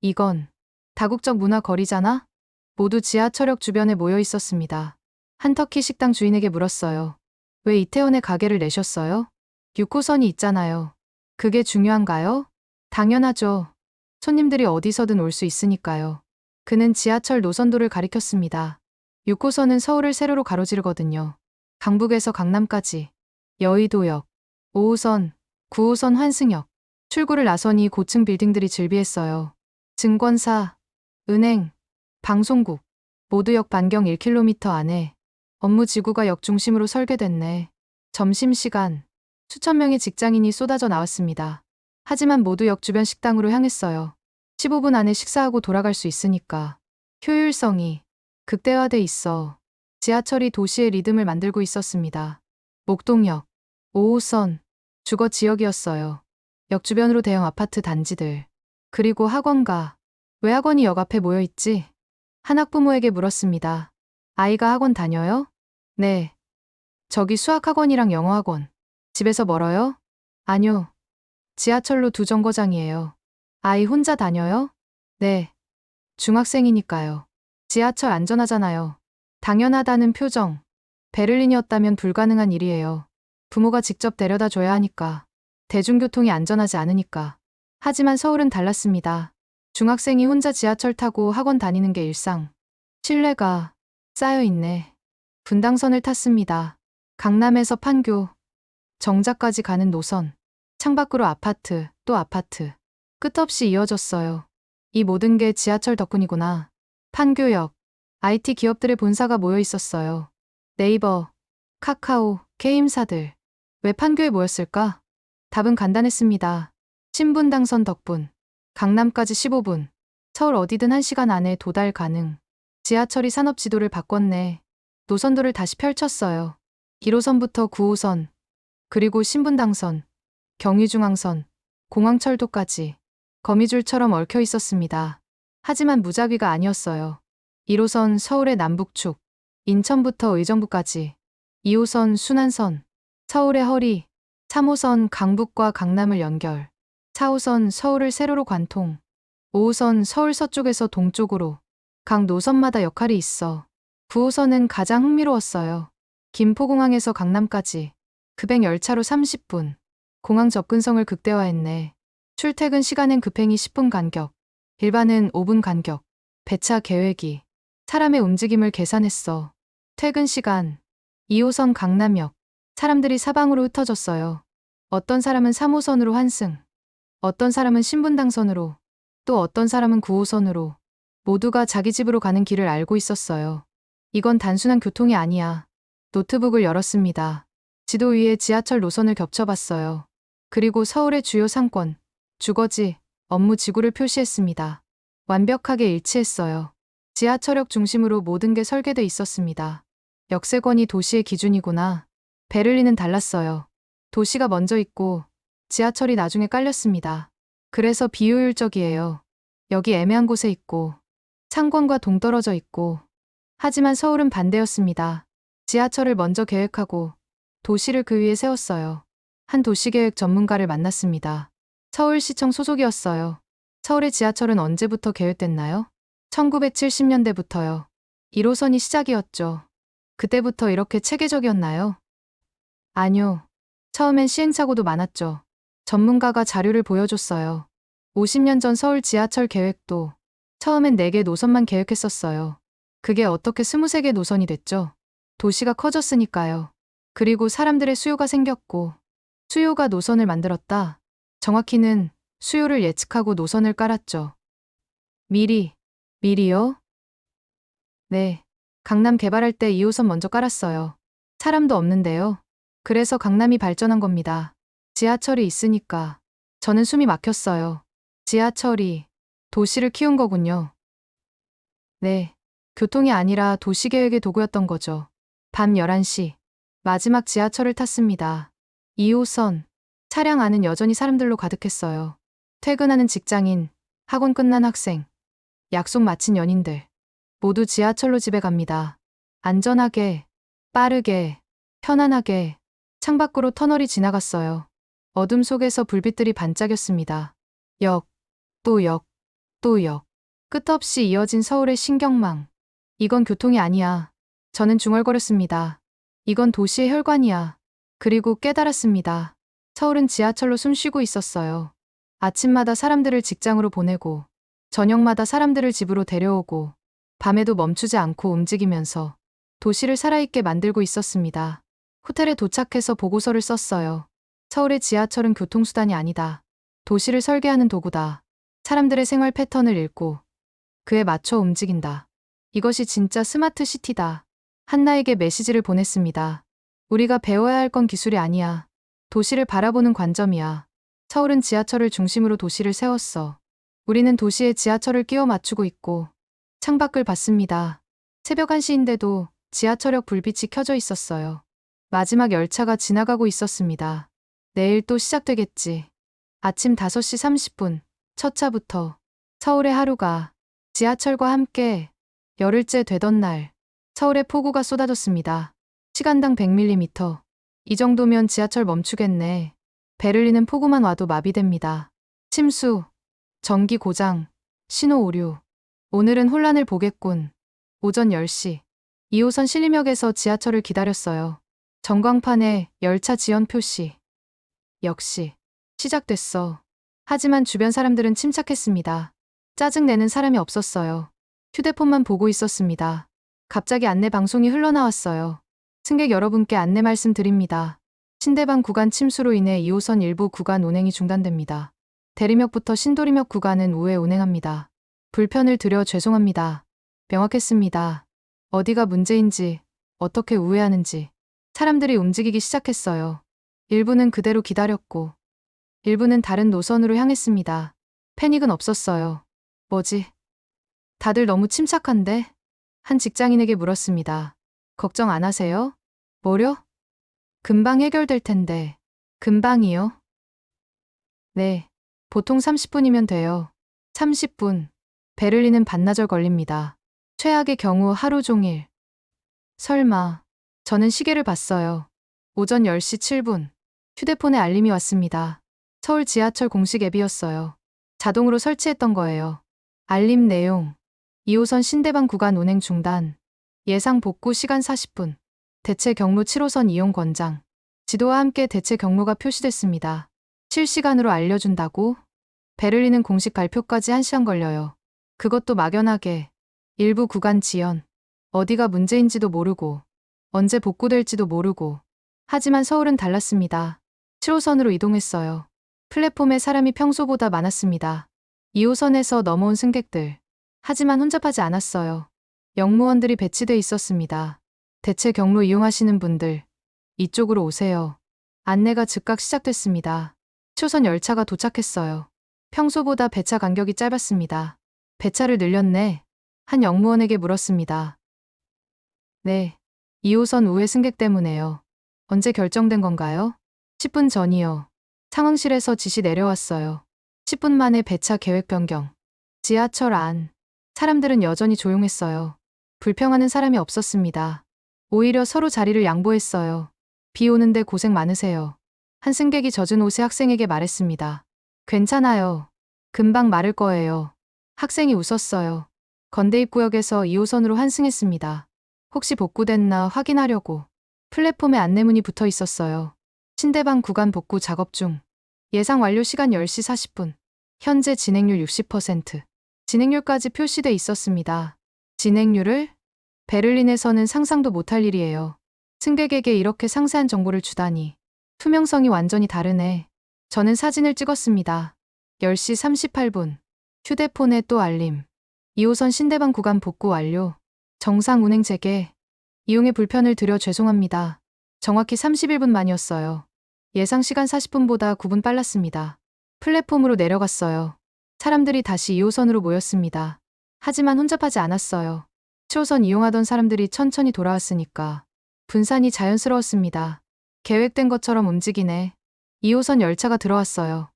이건 다국적 문화 거리잖아? 모두 지하철역 주변에 모여 있었습니다. 한 터키 식당 주인에게 물었어요. 왜 이태원에 가게를 내셨어요? 6호선이 있잖아요. 그게 중요한가요? 당연하죠. 손님들이 어디서든 올 수 있으니까요. 그는 지하철 노선도를 가리켰습니다. 6호선은 서울을 세로로 가로지르거든요. 강북에서 강남까지. 여의도역, 5호선, 9호선 환승역. 출구를 나서니 고층 빌딩들이 즐비했어요. 증권사, 은행, 방송국. 모두 역 반경 1km 안에. 업무 지구가 역 중심으로 설계됐네. 점심시간. 수천 명의 직장인이 쏟아져 나왔습니다. 하지만 모두 역 주변 식당으로 향했어요. 15분 안에 식사하고 돌아갈 수 있으니까. 효율성이 극대화돼 있어. 지하철이 도시의 리듬을 만들고 있었습니다. 목동역, 5호선, 주거 지역이었어요. 역 주변으로 대형 아파트 단지들. 그리고 학원가. 왜 학원이 역 앞에 모여 있지? 한 학부모에게 물었습니다. 아이가 학원 다녀요? 네. 저기 수학학원이랑 영어학원. 집에서 멀어요? 아니요. 지하철로 2정거장이에요. 아이 혼자 다녀요? 네. 중학생이니까요. 지하철 안전하잖아요. 당연하다는 표정. 베를린이었다면 불가능한 일이에요. 부모가 직접 데려다 줘야 하니까. 대중교통이 안전하지 않으니까. 하지만 서울은 달랐습니다. 중학생이 혼자 지하철 타고 학원 다니는 게 일상. 신뢰가 쌓여있네. 분당선을 탔습니다. 강남에서 판교, 정자까지 가는 노선. 창밖으로 아파트, 또 아파트. 끝없이 이어졌어요. 이 모든 게 지하철 덕분이구나. 판교역, IT 기업들의 본사가 모여 있었어요. 네이버, 카카오, 게임사들. 왜 판교에 모였을까? 답은 간단했습니다. 신분당선 덕분. 강남까지 15분. 서울 어디든 1시간 안에 도달 가능. 지하철이 산업 지도를 바꿨네. 노선도를 다시 펼쳤어요. 1호선부터 9호선, 그리고 신분당선, 경의중앙선, 공항철도까지. 거미줄처럼 얽혀 있었습니다. 하지만 무작위가 아니었어요. 1호선 서울의 남북축, 인천부터 의정부까지. 2호선 순환선, 서울의 허리. 3호선 강북과 강남을 연결. 4호선 서울을 세로로 관통. 5호선 서울 서쪽에서 동쪽으로. 각 노선마다 역할이 있어. 9호선은 가장 흥미로웠어요. 김포공항에서 강남까지. 급행 열차로 30분. 공항 접근성을 극대화했네. 출퇴근 시간엔 급행이 10분 간격. 일반은 5분 간격. 배차 계획이. 사람의 움직임을 계산했어. 퇴근 시간. 2호선 강남역. 사람들이 사방으로 흩어졌어요. 어떤 사람은 3호선으로 환승. 어떤 사람은 신분당선으로. 또 어떤 사람은 9호선으로. 모두가 자기 집으로 가는 길을 알고 있었어요. 이건 단순한 교통이 아니야. 노트북을 열었습니다. 지도 위에 지하철 노선을 겹쳐봤어요. 그리고 서울의 주요 상권, 주거지, 업무 지구를 표시했습니다. 완벽하게 일치했어요. 지하철역 중심으로 모든 게 설계돼 있었습니다. 역세권이 도시의 기준이구나. 베를린은 달랐어요. 도시가 먼저 있고 지하철이 나중에 깔렸습니다. 그래서 비효율적이에요. 여기 애매한 곳에 있고 상권과 동떨어져 있고. 하지만 서울은 반대였습니다. 지하철을 먼저 계획하고 도시를 그 위에 세웠어요. 한 도시계획 전문가를 만났습니다. 서울시청 소속이었어요. 서울의 지하철은 언제부터 계획됐나요? 1970년대부터요. 1호선이 시작이었죠. 그때부터 이렇게 체계적이었나요? 아니요. 처음엔 시행착오도 많았죠. 전문가가 자료를 보여줬어요. 50년 전 서울 지하철 계획도 처음엔 4개 노선만 계획했었어요. 그게 어떻게 23개 노선이 됐죠? 도시가 커졌으니까요. 그리고 사람들의 수요가 생겼고 수요가 노선을 만들었다. 정확히는 수요를 예측하고 노선을 깔았죠. 미리요? 네. 강남 개발할 때 2호선 먼저 깔았어요. 사람도 없는데요. 그래서 강남이 발전한 겁니다. 지하철이 있으니까. 저는 숨이 막혔어요. 지하철이 도시를 키운 거군요. 네. 교통이 아니라 도시계획의 도구였던 거죠. 밤 11시. 마지막 지하철을 탔습니다. 2호선. 차량 안은 여전히 사람들로 가득했어요. 퇴근하는 직장인, 학원 끝난 학생, 약속 마친 연인들. 모두 지하철로 집에 갑니다. 안전하게, 빠르게, 편안하게. 창밖으로 터널이 지나갔어요. 어둠 속에서 불빛들이 반짝였습니다. 역, 또 역, 또 역. 끝없이 이어진 서울의 신경망. 이건 교통이 아니야. 저는 중얼거렸습니다. 이건 도시의 혈관이야. 그리고 깨달았습니다. 서울은 지하철로 숨쉬고 있었어요. 아침마다 사람들을 직장으로 보내고, 저녁마다 사람들을 집으로 데려오고, 밤에도 멈추지 않고 움직이면서 도시를 살아있게 만들고 있었습니다. 호텔에 도착해서 보고서를 썼어요. 서울의 지하철은 교통수단이 아니다. 도시를 설계하는 도구다. 사람들의 생활 패턴을 읽고 그에 맞춰 움직인다. 이것이 진짜 스마트 시티다. 한나에게 메시지를 보냈습니다. 우리가 배워야 할 건 기술이 아니야. 도시를 바라보는 관점이야. 서울은 지하철을 중심으로 도시를 세웠어. 우리는 도시에 지하철을 끼워 맞추고 있고 창밖을 봤습니다. 새벽 1시인데도 지하철역 불빛이 켜져 있었어요. 마지막 열차가 지나가고 있었습니다. 내일 또 시작되겠지. 아침 5시 30분, 첫 차부터 서울의 하루가 지하철과 함께 열흘째 되던 날, 서울에 폭우가 쏟아졌습니다. 시간당 100mm. 이 정도면 지하철 멈추겠네. 베를린은 폭우만 와도 마비됩니다. 침수, 전기 고장, 신호 오류. 오늘은 혼란을 보겠군. 오전 10시. 2호선 신림역에서 지하철을 기다렸어요. 전광판에 열차 지연 표시. 역시 시작됐어. 하지만 주변 사람들은 침착했습니다. 짜증내는 사람이 없었어요. 휴대폰만 보고 있었습니다. 갑자기 안내 방송이 흘러나왔어요. 승객 여러분께 안내 말씀드립니다. 신대방 구간 침수로 인해 2호선 일부 구간 운행이 중단됩니다. 대리역부터 신도림역 구간은 우회 운행합니다. 불편을 드려 죄송합니다. 명확했습니다. 어디가 문제인지, 어떻게 우회하는지. 사람들이 움직이기 시작했어요. 일부는 그대로 기다렸고, 일부는 다른 노선으로 향했습니다. 패닉은 없었어요. 뭐지? 다들 너무 침착한데? 한 직장인에게 물었습니다. 걱정 안 하세요? 뭐려? 금방 해결될 텐데. 금방이요? 네. 보통 30분이면 돼요. 30분. 베를린은 반나절 걸립니다. 최악의 경우 하루 종일. 설마. 저는 시계를 봤어요. 오전 10시 7분. 휴대폰에 알림이 왔습니다. 서울 지하철 공식 앱이었어요. 자동으로 설치했던 거예요. 알림 내용. 2호선 신대방 구간 운행 중단. 예상 복구 시간 40분. 대체 경로 7호선 이용 권장. 지도와 함께 대체 경로가 표시됐습니다. 실시간으로 알려준다고? 베를린은 공식 발표까지 1시간 걸려요. 그것도 막연하게. 일부 구간 지연. 어디가 문제인지도 모르고. 언제 복구될지도 모르고. 하지만 서울은 달랐습니다. 7호선으로 이동했어요. 플랫폼에 사람이 평소보다 많았습니다. 2호선에서 넘어온 승객들. 하지만 혼잡하지 않았어요. 역무원들이 배치돼 있었습니다. 대체 경로 이용하시는 분들, 이쪽으로 오세요. 안내가 즉각 시작됐습니다. 7호선 열차가 도착했어요. 평소보다 배차 간격이 짧았습니다. 배차를 늘렸네. 한 역무원에게 물었습니다. 네. 2호선 우회 승객 때문에요. 언제 결정된 건가요? 10분 전이요. 상황실에서 지시 내려왔어요. 10분 만에 배차 계획 변경. 지하철 안. 사람들은 여전히 조용했어요. 불평하는 사람이 없었습니다. 오히려 서로 자리를 양보했어요. 비 오는데 고생 많으세요. 한 승객이 젖은 옷의 학생에게 말했습니다. 괜찮아요. 금방 마를 거예요. 학생이 웃었어요. 건대입구역에서 2호선으로 환승했습니다. 혹시 복구됐나 확인하려고. 플랫폼에 안내문이 붙어 있었어요. 신대방 구간 복구 작업 중. 예상 완료 시간 10시 40분. 현재 진행률 60%. 진행률까지 표시돼 있었습니다. 진행률을? 베를린에서는 상상도 못할 일이에요. 승객에게 이렇게 상세한 정보를 주다니. 투명성이 완전히 다르네. 저는 사진을 찍었습니다. 10시 38분. 휴대폰에 또 알림. 2호선 신대방 구간 복구 완료. 정상 운행 재개. 이용에 불편을 드려 죄송합니다. 정확히 31분 만이었어요. 예상 시간 40분보다 9분 빨랐습니다. 플랫폼으로 내려갔어요. 사람들이 다시 2호선으로 모였습니다. 하지만 혼잡하지 않았어요. 7호선 이용하던 사람들이 천천히 돌아왔으니까 분산이 자연스러웠습니다. 계획된 것처럼 움직이네. 2호선 열차가 들어왔어요.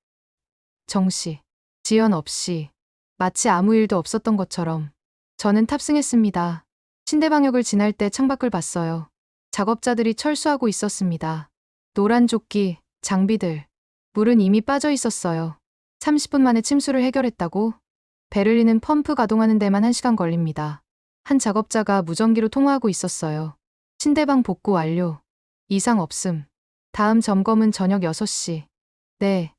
정시, 지연 없이, 마치 아무 일도 없었던 것처럼. 저는 탑승했습니다. 신대방역을 지날 때 창밖을 봤어요. 작업자들이 철수하고 있었습니다. 노란 조끼, 장비들. 물은 이미 빠져 있었어요. 30분 만에 침수를 해결했다고? 베를린은 펌프 가동하는 데만 1시간 걸립니다. 한 작업자가 무전기로 통화하고 있었어요. 신대방 복구 완료. 이상 없음. 다음 점검은 저녁 6시. 네,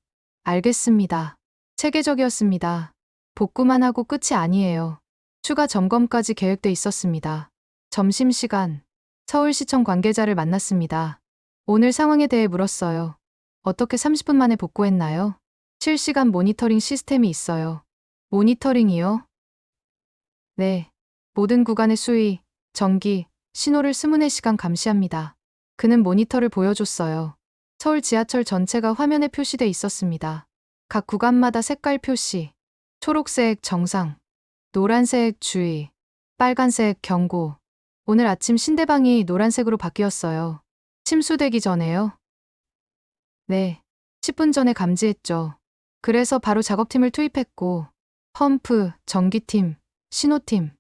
알겠습니다. 체계적이었습니다. 복구만 하고 끝이 아니에요. 추가 점검까지 계획돼 있었습니다. 점심시간. 서울시청 관계자를 만났습니다. 오늘 상황에 대해 물었어요. 어떻게 30분 만에 복구했나요? 실시간 모니터링 시스템이 있어요. 모니터링이요? 네. 모든 구간의 수위, 전기, 신호를 24시간 감시합니다. 그는 모니터를 보여줬어요. 서울 지하철 전체가 화면에 표시돼 있었습니다. 각 구간마다 색깔 표시. 초록색 정상, 노란색 주의, 빨간색 경고. 오늘 아침 신대방이 노란색으로 바뀌었어요. 침수되기 전에요? 네. 10분 전에 감지했죠. 그래서 바로 작업팀을 투입했고, 펌프, 전기팀, 신호팀,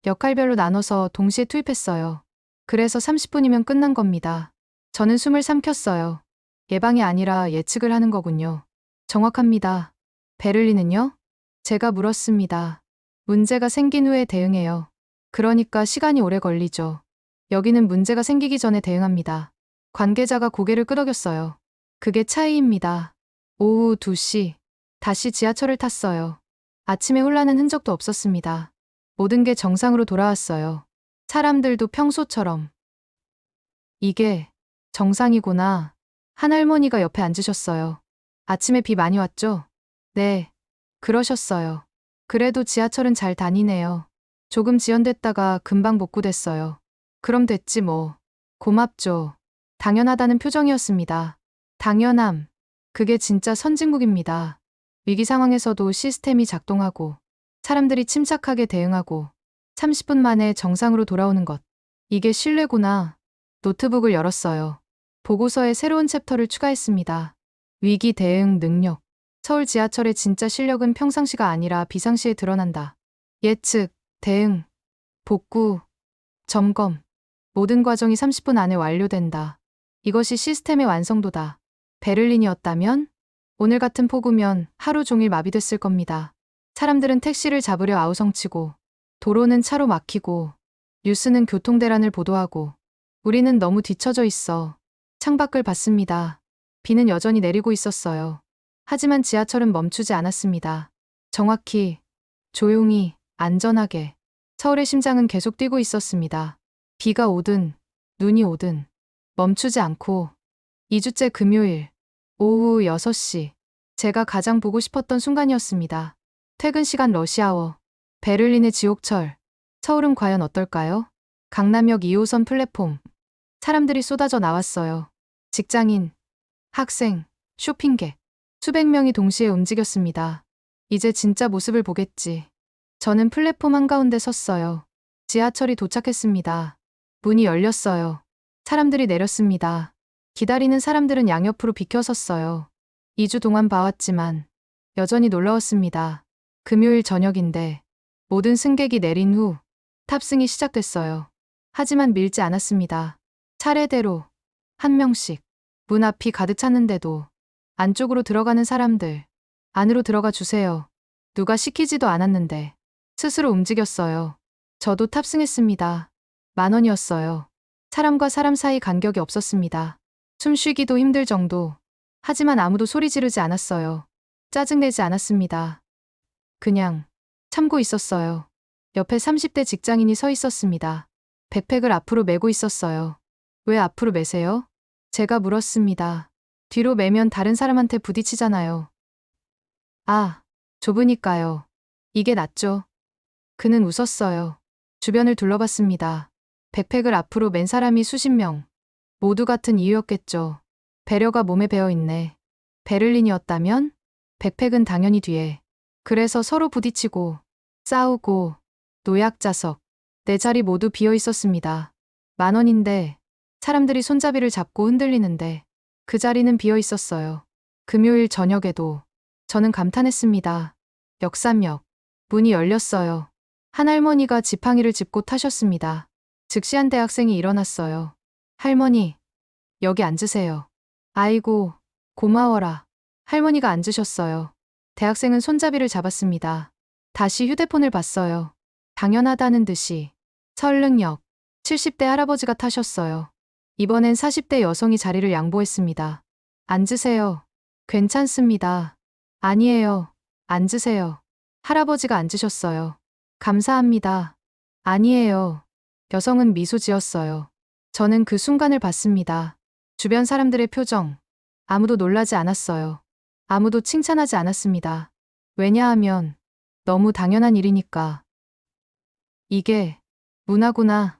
역할별로 나눠서 동시에 투입했어요. 그래서 30분이면 끝난 겁니다. 저는 숨을 삼켰어요. 예방이 아니라 예측을 하는 거군요. 정확합니다. 베를린은요? 제가 물었습니다. 문제가 생긴 후에 대응해요. 그러니까 시간이 오래 걸리죠. 여기는 문제가 생기기 전에 대응합니다. 관계자가 고개를 끄덕였어요. 그게 차이입니다. 오후 2시. 다시 지하철을 탔어요. 아침에 혼란한 흔적도 없었습니다. 모든 게 정상으로 돌아왔어요. 사람들도 평소처럼. 이게 정상이구나. 한 할머니가 옆에 앉으셨어요. 아침에 비 많이 왔죠? 네. 그러셨어요. 그래도 지하철은 잘 다니네요. 조금 지연됐다가 금방 복구됐어요. 그럼 됐지 뭐. 고맙죠. 당연하다는 표정이었습니다. 당연함. 그게 진짜 선진국입니다. 위기 상황에서도 시스템이 작동하고 사람들이 침착하게 대응하고 30분 만에 정상으로 돌아오는 것. 이게 신뢰구나. 노트북을 열었어요. 보고서에 새로운 챕터를 추가했습니다. 위기 대응 능력. 서울 지하철의 진짜 실력은 평상시가 아니라 비상시에 드러난다. 예측, 대응, 복구, 점검. 모든 과정이 30분 안에 완료된다. 이것이 시스템의 완성도다. 베를린이었다면? 오늘 같은 폭우면 하루 종일 마비됐을 겁니다. 사람들은 택시를 잡으려 아우성치고, 도로는 차로 막히고, 뉴스는 교통대란을 보도하고, 우리는 너무 뒤처져 있어. 창밖을 봤습니다. 비는 여전히 내리고 있었어요. 하지만 지하철은 멈추지 않았습니다. 정확히, 조용히, 안전하게. 서울의 심장은 계속 뛰고 있었습니다. 비가 오든, 눈이 오든, 멈추지 않고. 2주째 금요일, 오후 6시. 제가 가장 보고 싶었던 순간이었습니다. 퇴근 시간 러시아워. 베를린의 지옥철. 서울은 과연 어떨까요? 강남역 2호선 플랫폼. 사람들이 쏟아져 나왔어요. 직장인, 학생, 쇼핑객. 수백 명이 동시에 움직였습니다. 이제 진짜 모습을 보겠지. 저는 플랫폼 한가운데 섰어요. 지하철이 도착했습니다. 문이 열렸어요. 사람들이 내렸습니다. 기다리는 사람들은 양옆으로 비켜섰어요. 2주 동안 봐왔지만 여전히 놀라웠습니다. 금요일 저녁인데 모든 승객이 내린 후 탑승이 시작됐어요. 하지만 밀지 않았습니다. 차례대로 한 명씩 문 앞이 가득 찼는데도 안쪽으로 들어가는 사람들, 안으로 들어가 주세요. 누가 시키지도 않았는데 스스로 움직였어요. 저도 탑승했습니다. 10,000원이었어요. 사람과 사람 사이 간격이 없었습니다. 숨 쉬기도 힘들 정도. 하지만 아무도 소리 지르지 않았어요. 짜증내지 않았습니다. 그냥 참고 있었어요. 옆에 30대 직장인이 서 있었습니다. 백팩을 앞으로 메고 있었어요. 왜 앞으로 메세요? 제가 물었습니다. 뒤로 메면 다른 사람한테 부딪히잖아요. 아, 좁으니까요. 이게 낫죠. 그는 웃었어요. 주변을 둘러봤습니다. 백팩을 앞으로 맨 사람이 수십 명. 모두 같은 이유였겠죠. 배려가 몸에 배어 있네. 베를린이었다면 백팩은 당연히 뒤에. 그래서 서로 부딪히고 싸우고 노약자석. 네 자리 모두 비어 있었습니다. 10,000원인데 사람들이 손잡이를 잡고 흔들리는데 그 자리는 비어 있었어요. 금요일 저녁에도 저는 감탄했습니다. 역삼역. 문이 열렸어요. 한 할머니가 지팡이를 짚고 타셨습니다. 즉시 한 대학생이 일어났어요. 할머니, 여기 앉으세요. 아이고, 고마워라. 할머니가 앉으셨어요. 대학생은 손잡이를 잡았습니다. 다시 휴대폰을 봤어요. 당연하다는 듯이. 설릉역. 70대 할아버지가 타셨어요. 이번엔 40대 여성이 자리를 양보했습니다. 앉으세요. 괜찮습니다. 아니에요. 앉으세요. 할아버지가 앉으셨어요. 감사합니다. 아니에요. 여성은 미소 지었어요. 저는 그 순간을 봤습니다. 주변 사람들의 표정. 아무도 놀라지 않았어요. 아무도 칭찬하지 않았습니다. 왜냐하면 너무 당연한 일이니까. 이게 문화구나.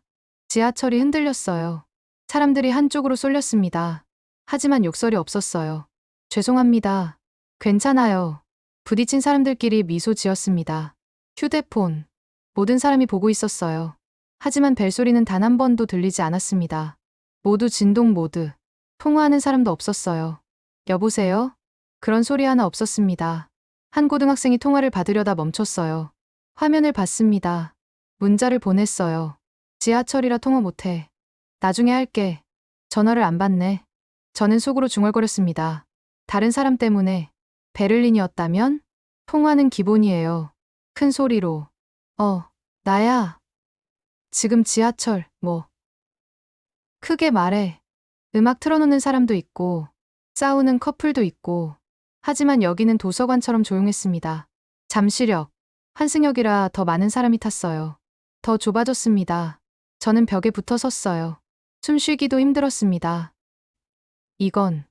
지하철이 흔들렸어요. 사람들이 한쪽으로 쏠렸습니다. 하지만 욕설이 없었어요. 죄송합니다. 괜찮아요. 부딪힌 사람들끼리 미소 지었습니다. 휴대폰. 모든 사람이 보고 있었어요. 하지만 벨소리는 단 한 번도 들리지 않았습니다. 모두 진동 모드. 통화하는 사람도 없었어요. 여보세요? 그런 소리 하나 없었습니다. 한 고등학생이 통화를 받으려다 멈췄어요. 화면을 봤습니다. 문자를 보냈어요. 지하철이라 통화 못해. 나중에 할게. 전화를 안 받네. 저는 속으로 중얼거렸습니다. 다른 사람 때문에. 베를린이었다면? 통화는 기본이에요. 큰 소리로. 나야. 지금 지하철, 뭐. 크게 말해. 음악 틀어놓는 사람도 있고, 싸우는 커플도 있고, 하지만 여기는 도서관처럼 조용했습니다. 잠시력. 환승역이라 더 많은 사람이 탔어요. 더 좁아졌습니다. 저는 벽에 붙어 섰어요. 숨 쉬기도 힘들었습니다. 이건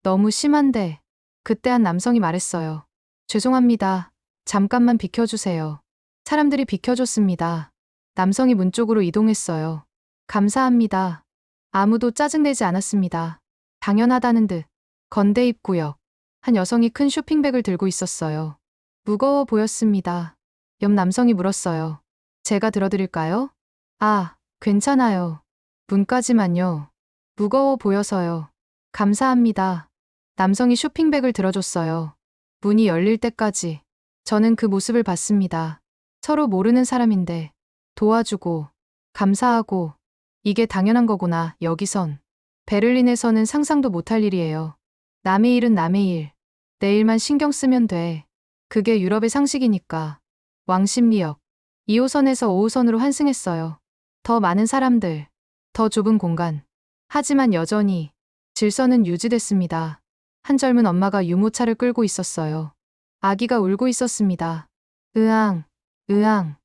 너무 심한데. 그때 한 남성이 말했어요. 죄송합니다. 잠깐만 비켜주세요. 사람들이 비켜줬습니다. 남성이 문 쪽으로 이동했어요. 감사합니다. 아무도 짜증내지 않았습니다. 당연하다는 듯. 건대 입구역. 한 여성이 큰 쇼핑백을 들고 있었어요. 무거워 보였습니다. 옆 남성이 물었어요. 제가 들어드릴까요? 아, 괜찮아요. 문까지만요. 무거워 보여서요. 감사합니다. 남성이 쇼핑백을 들어줬어요. 문이 열릴 때까지 저는 그 모습을 봤습니다. 서로 모르는 사람인데 도와주고 감사하고 이게 당연한 거구나. 여기선. 베를린에서는 상상도 못할 일이에요. 남의 일은 남의 일. 내 일만 신경 쓰면 돼. 그게 유럽의 상식이니까. 왕십리역. 2호선에서 5호선으로 환승했어요. 더 많은 사람들. 더 좁은 공간. 하지만 여전히 질서는 유지됐습니다. 한 젊은 엄마가 유모차를 끌고 있었어요. 아기가 울고 있었습니다. 으앙, 으앙.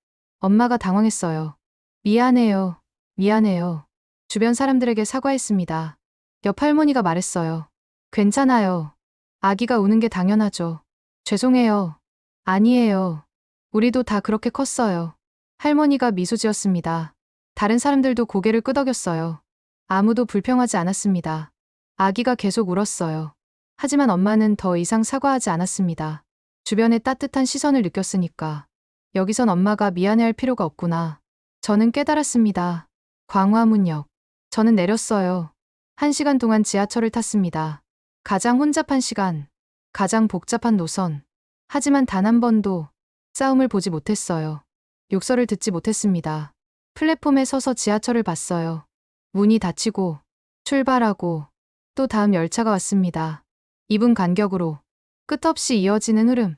엄마가 당황했어요. 미안해요, 미안해요. 주변 사람들에게 사과했습니다. 옆 할머니가 말했어요. 괜찮아요. 아기가 우는 게 당연하죠. 죄송해요. 아니에요. 우리도 다 그렇게 컸어요. 할머니가 미소 지었습니다. 다른 사람들도 고개를 끄덕였어요. 아무도 불평하지 않았습니다. 아기가 계속 울었어요. 하지만 엄마는 더 이상 사과하지 않았습니다. 주변의 따뜻한 시선을 느꼈으니까. 여기선 엄마가 미안해할 필요가 없구나. 저는 깨달았습니다. 광화문역. 저는 내렸어요. 1시간 동안 지하철을 탔습니다. 가장 혼잡한 시간, 가장 복잡한 노선. 하지만 단 한 번도 싸움을 보지 못했어요. 욕설을 듣지 못했습니다. 플랫폼에 서서 지하철을 봤어요. 문이 닫히고, 출발하고, 또 다음 열차가 왔습니다. 2분 간격으로 끝없이 이어지는 흐름.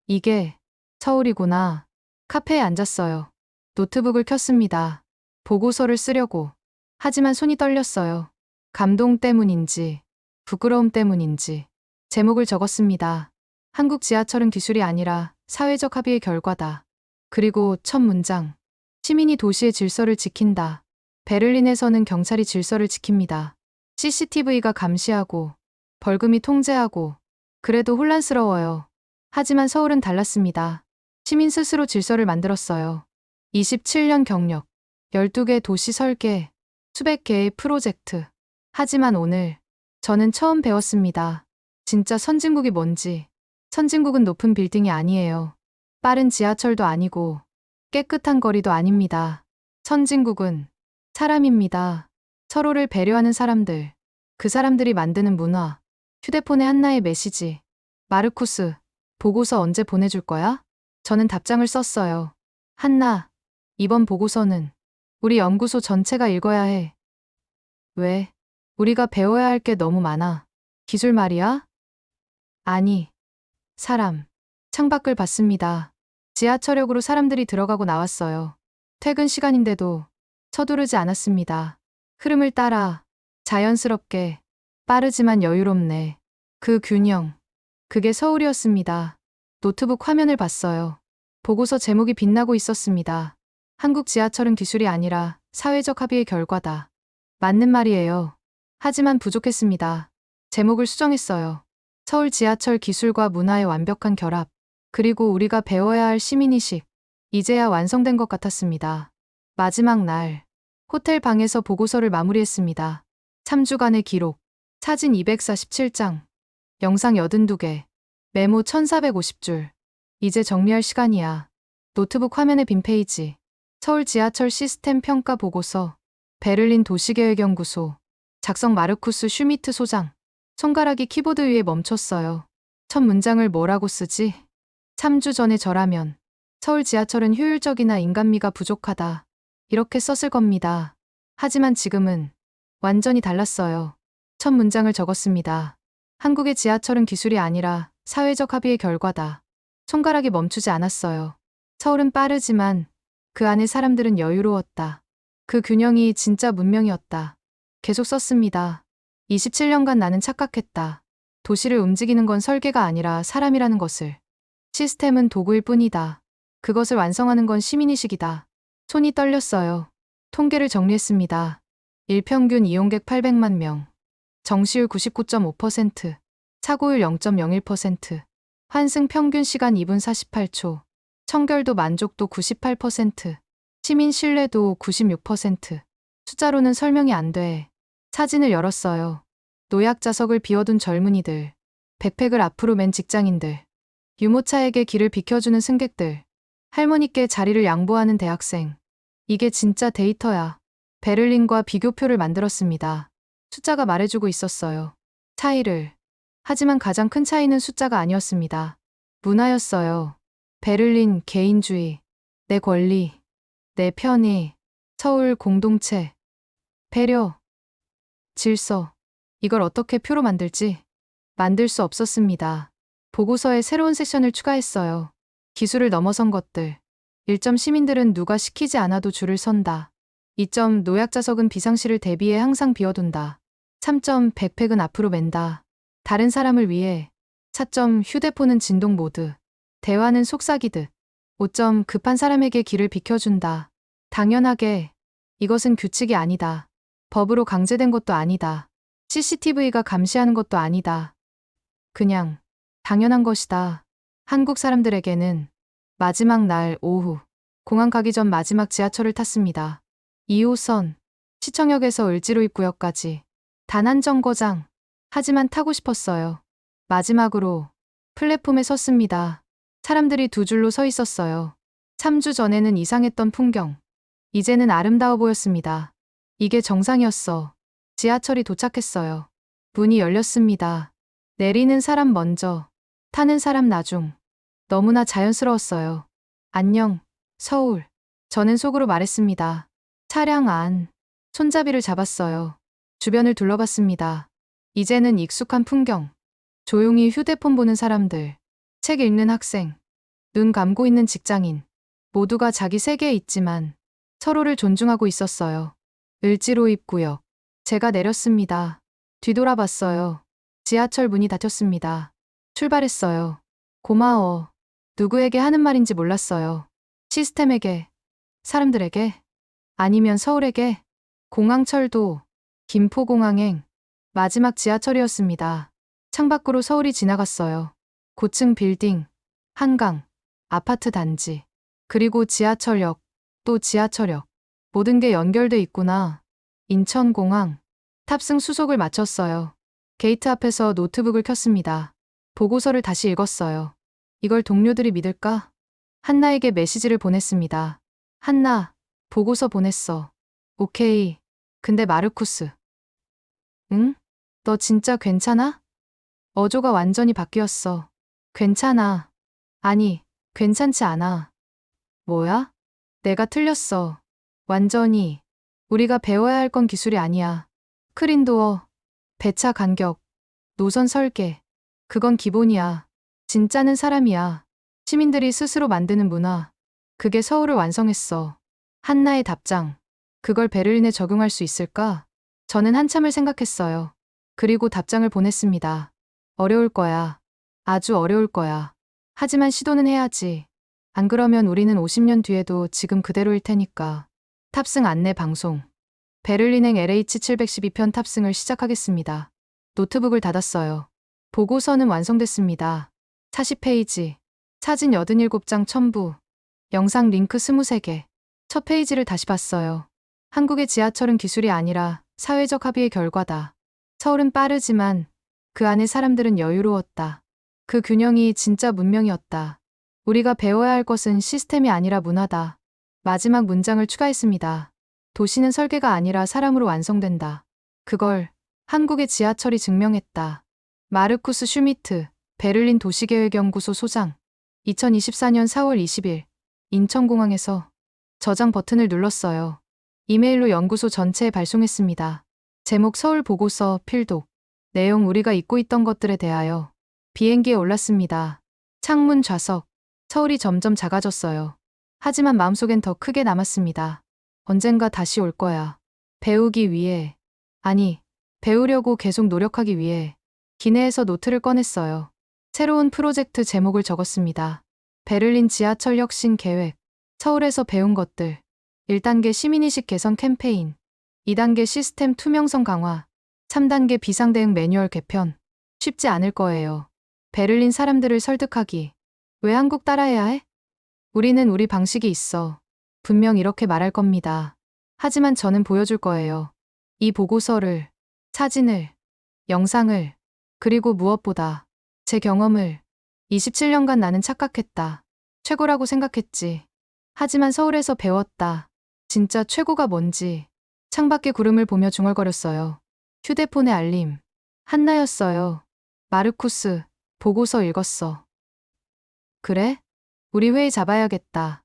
이게 서울이구나. 카페에 앉았어요. 노트북을 켰습니다. 보고서를 쓰려고. 하지만 손이 떨렸어요. 감동 때문인지, 부끄러움 때문인지. 제목을 적었습니다. 한국 지하철은 기술이 아니라 사회적 합의의 결과다. 그리고 첫 문장. 시민이 도시의 질서를 지킨다. 베를린에서는 경찰이 질서를 지킵니다. CCTV가 감시하고, 벌금이 통제하고, 그래도 혼란스러워요. 하지만 서울은 달랐습니다. 시민 스스로 질서를 만들었어요. 27년 경력, 12개 도시 설계, 수백 개의 프로젝트. 하지만 오늘 저는 처음 배웠습니다. 진짜 선진국이 뭔지. 선진국은 높은 빌딩이 아니에요. 빠른 지하철도 아니고 깨끗한 거리도 아닙니다. 선진국은 사람입니다. 서로를 배려하는 사람들. 그 사람들이 만드는 문화. 휴대폰의 한나의 메시지. 마르쿠스, 보고서 언제 보내줄 거야? 저는 답장을 썼어요. 한나, 이번 보고서는 우리 연구소 전체가 읽어야 해. 왜? 우리가 배워야 할 게 너무 많아. 기술 말이야? 아니, 사람. 창밖을 봤습니다. 지하철역으로 사람들이 들어가고 나왔어요. 퇴근 시간인데도 서두르지 않았습니다. 흐름을 따라 자연스럽게 빠르지만 여유롭네. 그 균형. 그게 서울이었습니다. 노트북 화면을 봤어요. 보고서 제목이 빛나고 있었습니다. 한국 지하철은 기술이 아니라 사회적 합의의 결과다. 맞는 말이에요. 하지만 부족했습니다. 제목을 수정했어요. 서울 지하철 기술과 문화의 완벽한 결합. 그리고 우리가 배워야 할 시민의식. 이제야 완성된 것 같았습니다. 마지막 날. 호텔 방에서 보고서를 마무리했습니다. 3주간의 기록. 사진 247장. 영상 82개. 메모 1450줄. 이제 정리할 시간이야. 노트북 화면에 빈 페이지. 서울 지하철 시스템 평가 보고서. 베를린 도시계획연구소. 작성 마르쿠스 슈미트 소장. 손가락이 키보드 위에 멈췄어요. 첫 문장을 뭐라고 쓰지? 3주 전에 저라면 서울 지하철은 효율적이나 인간미가 부족하다. 이렇게 썼을 겁니다. 하지만 지금은 완전히 달랐어요. 첫 문장을 적었습니다. 한국의 지하철은 기술이 아니라 사회적 합의의 결과다. 손가락이 멈추지 않았어요. 서울은 빠르지만 그 안에 사람들은 여유로웠다. 그 균형이 진짜 문명이었다. 계속 썼습니다. 27년간 나는 착각했다. 도시를 움직이는 건 설계가 아니라 사람이라는 것을. 시스템은 도구일 뿐이다. 그것을 완성하는 건 시민의식이다. 손이 떨렸어요. 통계를 정리했습니다. 일평균 이용객 800만 명. 정시율 99.5%. 사고율 0.01%. 환승 평균 시간 2분 48초. 청결도 만족도 98%. 시민 신뢰도 96%. 숫자로는 설명이 안 돼. 사진을 열었어요. 노약자석을 비워둔 젊은이들. 백팩을 앞으로 맨 직장인들. 유모차에게 길을 비켜주는 승객들. 할머니께 자리를 양보하는 대학생. 이게 진짜 데이터야. 베를린과 비교표를 만들었습니다. 숫자가 말해주고 있었어요. 차이를. 하지만 가장 큰 차이는 숫자가 아니었습니다. 문화였어요. 베를린 개인주의. 내 권리. 내 편의. 서울 공동체. 배려. 질서. 이걸 어떻게 표로 만들지? 만들 수 없었습니다. 보고서에 새로운 섹션을 추가했어요. 기술을 넘어선 것들. 1점 시민들은 누가 시키지 않아도 줄을 선다. 2점 노약자석은 비상시를 대비해 항상 비워둔다. 3점 백팩은 앞으로 맨다. 다른 사람을 위해. 4점 휴대폰은 진동 모드. 대화는 속삭이듯. 5점 급한 사람에게 길을 비켜준다. 당연하게. 이것은 규칙이 아니다. 법으로 강제된 것도 아니다. CCTV가 감시하는 것도 아니다. 그냥 당연한 것이다. 한국 사람들에게는. 마지막 날 오후. 공항 가기 전 마지막 지하철을 탔습니다. 2호선. 시청역에서 을지로입구역까지. 단 한 정거장. 하지만 타고 싶었어요. 마지막으로 플랫폼에 섰습니다. 사람들이 두 줄로 서 있었어요. 3주 전에는 이상했던 풍경. 이제는 아름다워 보였습니다. 이게 정상이었어. 지하철이 도착했어요. 문이 열렸습니다. 내리는 사람 먼저, 타는 사람 나중. 너무나 자연스러웠어요. 안녕, 서울. 저는 속으로 말했습니다. 차량 안. 손잡이를 잡았어요. 주변을 둘러봤습니다. 이제는 익숙한 풍경. 조용히 휴대폰 보는 사람들. 책 읽는 학생. 눈 감고 있는 직장인. 모두가 자기 세계에 있지만 서로를 존중하고 있었어요. 을지로 입구역. 제가 내렸습니다. 뒤돌아봤어요. 지하철 문이 닫혔습니다. 출발했어요. 고마워. 누구에게 하는 말인지 몰랐어요. 시스템에게, 사람들에게, 아니면 서울에게. 공항철도, 김포공항행, 마지막 지하철이었습니다. 창밖으로 서울이 지나갔어요. 고층 빌딩, 한강, 아파트 단지, 그리고 지하철역, 또 지하철역. 모든 게 연결돼 있구나. 인천공항. 탑승 수속을 마쳤어요. 게이트 앞에서 노트북을 켰습니다. 보고서를 다시 읽었어요. 이걸 동료들이 믿을까? 한나에게 메시지를 보냈습니다. 한나, 보고서 보냈어. 오케이. 근데 마르쿠스. 응? 너 진짜 괜찮아? 어조가 완전히 바뀌었어. 괜찮아. 아니, 괜찮지 않아. 뭐야? 내가 틀렸어. 완전히. 우리가 배워야 할 건 기술이 아니야. 크린도어, 배차 간격, 노선 설계. 그건 기본이야. 진짜는 사람이야. 시민들이 스스로 만드는 문화. 그게 서울을 완성했어. 한나의 답장. 그걸 베를린에 적용할 수 있을까? 저는 한참을 생각했어요. 그리고 답장을 보냈습니다. 어려울 거야. 아주 어려울 거야. 하지만 시도는 해야지. 안 그러면 우리는 50년 뒤에도 지금 그대로일 테니까. 탑승 안내 방송. 베를린행 LH 712편 탑승을 시작하겠습니다. 노트북을 닫았어요. 보고서는 완성됐습니다. 40페이지. 사진 87장 첨부. 영상 링크 23개. 첫 페이지를 다시 봤어요. 한국의 지하철은 기술이 아니라 사회적 합의의 결과다. 서울은 빠르지만 그 안에 사람들은 여유로웠다. 그 균형이 진짜 문명이었다. 우리가 배워야 할 것은 시스템이 아니라 문화다. 마지막 문장을 추가했습니다. 도시는 설계가 아니라 사람으로 완성된다. 그걸 한국의 지하철이 증명했다. 마르쿠스 슈미트, 베를린 도시계획연구소 소장. 2024년 4월 20일, 인천공항에서 저장 버튼을 눌렀어요. 이메일로 연구소 전체에 발송했습니다. 제목 서울 보고서 필독. 내용 우리가 잊고 있던 것들에 대하여. 비행기에 올랐습니다. 창문 좌석. 서울이 점점 작아졌어요. 하지만 마음속엔 더 크게 남았습니다. 언젠가 다시 올 거야. 배우기 위해. 아니, 배우려고 계속 노력하기 위해. 기내에서 노트를 꺼냈어요. 새로운 프로젝트 제목을 적었습니다. 베를린 지하철 혁신 계획. 서울에서 배운 것들. 1단계 시민의식 개선 캠페인. 2단계 시스템 투명성 강화. 3단계 비상대응 매뉴얼 개편. 쉽지 않을 거예요. 베를린 사람들을 설득하기. 왜 한국 따라해야 해? 우리는 우리 방식이 있어. 분명 이렇게 말할 겁니다. 하지만 저는 보여줄 거예요. 이 보고서를, 사진을, 영상을, 그리고 무엇보다 제 경험을. 27년간 나는 착각했다. 최고라고 생각했지. 하지만 서울에서 배웠다. 진짜 최고가 뭔지. 창밖의 구름을 보며 중얼거렸어요. 휴대폰의 알림. 한나였어요. 마르쿠스, 보고서 읽었어. 그래? 우리 회의 잡아야겠다.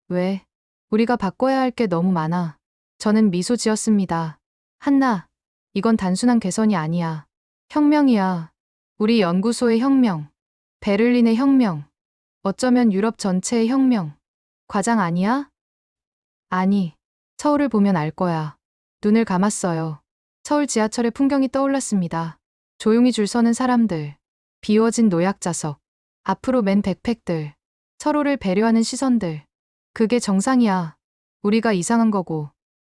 왜? 우리가 바꿔야 할 게 너무 많아. 저는 미소 지었습니다. 한나, 이건 단순한 개선이 아니야. 혁명이야. 우리 연구소의 혁명. 베를린의 혁명. 어쩌면 유럽 전체의 혁명. 과장 아니야? 아니, 서울을 보면 알 거야. 눈을 감았어요. 서울 지하철의 풍경이 떠올랐습니다. 조용히 줄 서는 사람들. 비워진 노약자석. 앞으로 맨 백팩들. 서로를 배려하는 시선들. 그게 정상이야. 우리가 이상한 거고.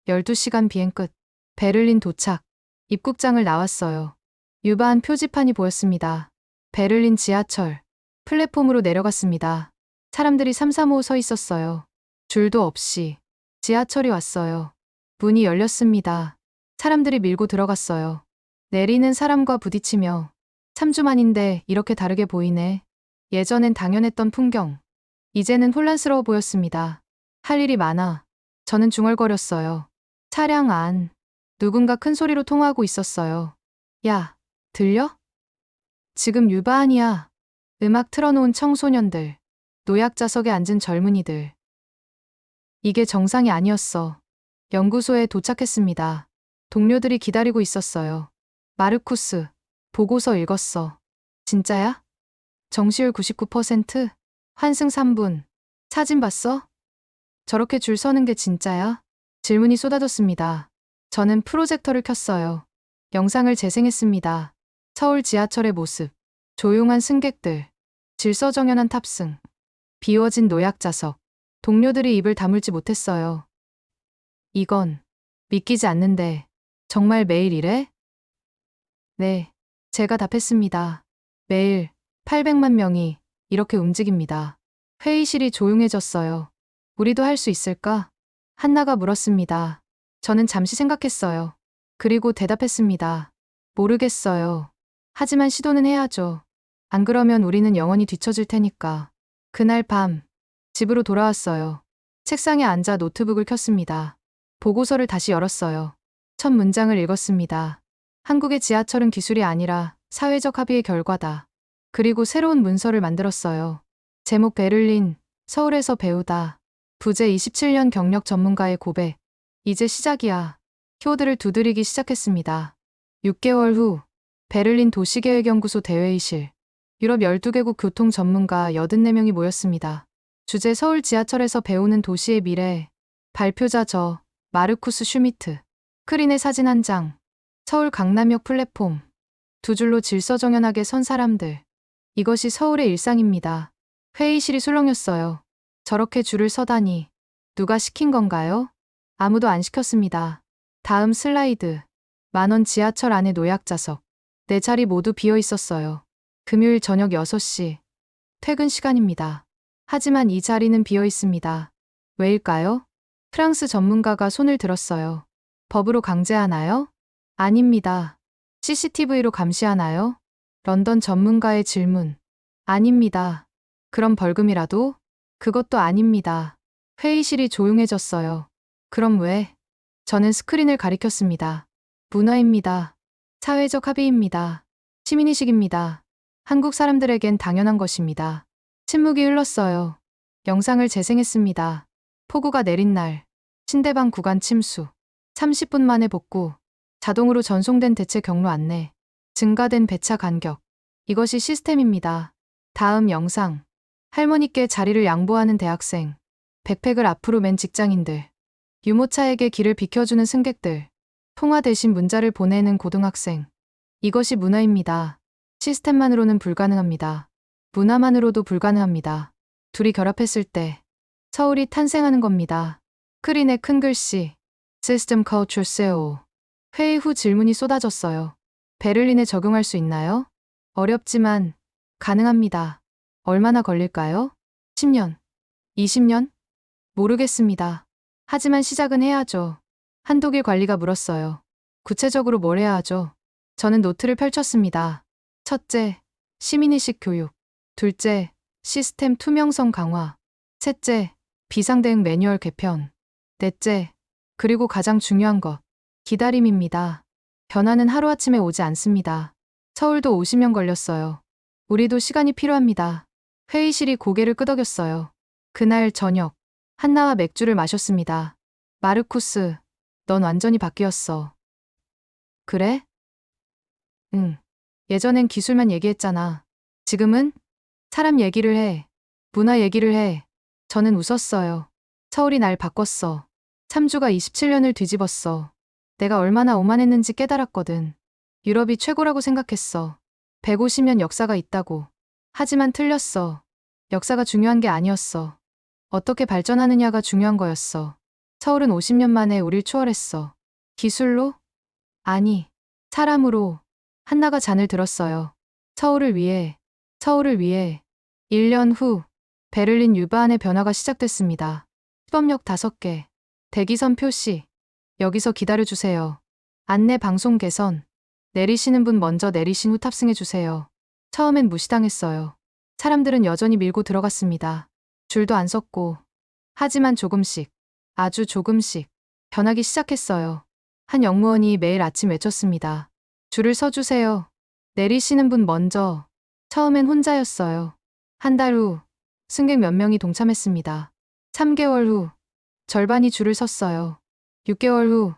12시간 비행 끝. 베를린 도착. 입국장을 나왔어요. 유바한 표지판이 보였습니다. 베를린 지하철. 플랫폼으로 내려갔습니다. 사람들이 삼삼오오 서 있었어요. 줄도 없이. 지하철이 왔어요. 문이 열렸습니다. 사람들이 밀고 들어갔어요. 내리는 사람과 부딪히며 3주 만인데 이렇게 다르게 보이네. 예전엔 당연했던 풍경. 이제는 혼란스러워 보였습니다. 할 일이 많아. 저는 중얼거렸어요. 차량 안. 누군가 큰 소리로 통화하고 있었어요. 야, 들려? 지금 유바안이야. 음악 틀어놓은 청소년들, 노약 좌석에 앉은 젊은이들. 이게 정상이 아니었어. 연구소에 도착했습니다. 동료들이 기다리고 있었어요. 마르쿠스, 보고서 읽었어. 진짜야? 정시율 99%? 환승 3분. 사진 봤어? 저렇게 줄 서는 게 진짜야? 질문이 쏟아졌습니다. 저는 프로젝터를 켰어요. 영상을 재생했습니다. 서울 지하철의 모습. 조용한 승객들. 질서정연한 탑승. 비워진 노약자석. 동료들이 입을 다물지 못했어요. 이건 믿기지 않는데 정말 매일 이래? 네, 제가 답했습니다. 매일 800만 명이 이렇게 움직입니다. 회의실이 조용해졌어요. 우리도 할 수 있을까? 한나가 물었습니다. 저는 잠시 생각했어요. 그리고 대답했습니다. 모르겠어요. 하지만 시도는 해야죠. 안 그러면 우리는 영원히 뒤처질 테니까. 그날 밤, 집으로 돌아왔어요. 책상에 앉아 노트북을 켰습니다. 보고서를 다시 열었어요. 첫 문장을 읽었습니다. 한국의 지하철은 기술이 아니라 사회적 합의의 결과다. 그리고 새로운 문서를 만들었어요. 제목 베를린, 서울에서 배우다. 부재 27년 경력 전문가의 고백. 이제 시작이야. 키워드를 두드리기 시작했습니다. 6개월 후, 베를린 도시계획연구소 대회의실. 유럽 12개국 교통 전문가 84명이 모였습니다. 주제 서울 지하철에서 배우는 도시의 미래. 발표자 저, 마르쿠스 슈미트. 크린의 사진 한 장. 서울 강남역 플랫폼. 두 줄로 질서정연하게 선 사람들. 이것이 서울의 일상입니다. 회의실이 술렁였어요. 저렇게 줄을 서다니. 누가 시킨 건가요? 아무도 안 시켰습니다. 다음 슬라이드. 만원 지하철 안의 노약자석. 네 자리 모두 비어 있었어요. 금요일 저녁 6시. 퇴근 시간입니다. 하지만 이 자리는 비어 있습니다. 왜일까요? 프랑스 전문가가 손을 들었어요. 법으로 강제하나요? 아닙니다. CCTV로 감시하나요? 런던 전문가의 질문. 아닙니다. 그럼 벌금이라도? 그것도 아닙니다. 회의실이 조용해졌어요. 그럼 왜? 저는 스크린을 가리켰습니다. 문화입니다. 사회적 합의입니다. 시민의식입니다. 한국 사람들에겐 당연한 것입니다. 침묵이 흘렀어요. 영상을 재생했습니다. 폭우가 내린 날. 신대방 구간 침수. 30분 만에 복구. 자동으로 전송된 대체 경로 안내. 증가된 배차 간격. 이것이 시스템입니다. 다음 영상. 할머니께 자리를 양보하는 대학생. 백팩을 앞으로 맨 직장인들. 유모차에게 길을 비켜주는 승객들. 통화 대신 문자를 보내는 고등학생. 이것이 문화입니다. 시스템만으로는 불가능합니다. 문화만으로도 불가능합니다. 둘이 결합했을 때 서울이 탄생하는 겁니다. 크린의 큰 글씨. System Culture SEO. 회의 후 질문이 쏟아졌어요. 베를린에 적용할 수 있나요? 어렵지만 가능합니다. 얼마나 걸릴까요? 10년? 20년? 모르겠습니다. 하지만 시작은 해야죠. 한독일 관리가 물었어요. 구체적으로 뭘 해야 하죠? 저는 노트를 펼쳤습니다. 첫째, 시민의식 교육. 둘째, 시스템 투명성 강화. 셋째, 비상대응 매뉴얼 개편. 넷째, 그리고 가장 중요한 것, 기다림입니다. 변화는 하루아침에 오지 않습니다. 서울도 50년 걸렸어요. 우리도 시간이 필요합니다. 회의실이 고개를 끄덕였어요. 그날 저녁, 한나와 맥주를 마셨습니다. 마르쿠스, 넌 완전히 바뀌었어. 그래? 응. 예전엔 기술만 얘기했잖아. 지금은? 사람 얘기를 해. 문화 얘기를 해. 저는 웃었어요. 서울이 날 바꿨어. 3주가 27년을 뒤집었어. 내가 얼마나 오만했는지 깨달았거든. 유럽이 최고라고 생각했어. 150년 역사가 있다고. 하지만 틀렸어. 역사가 중요한 게 아니었어. 어떻게 발전하느냐가 중요한 거였어. 서울은 50년 만에 우릴 초월했어. 기술로? 아니, 사람으로. 한나가 잔을 들었어요. 서울을 위해, 서울을 위해. 1년 후, 베를린 유바안의 변화가 시작됐습니다. 시범역 5개. 대기선 표시. 여기서 기다려주세요. 안내 방송 개선. 내리시는 분 먼저 내리신 후 탑승해주세요. 처음엔 무시당했어요. 사람들은 여전히 밀고 들어갔습니다. 줄도 안 섰고. 하지만 조금씩, 아주 조금씩, 변하기 시작했어요. 한 영무원이 매일 아침 외쳤습니다. 줄을 서주세요. 내리시는 분 먼저. 처음엔 혼자였어요. 한 달 후, 승객 몇 명이 동참했습니다. 3개월 후, 절반이 줄을 섰어요. 6개월 후,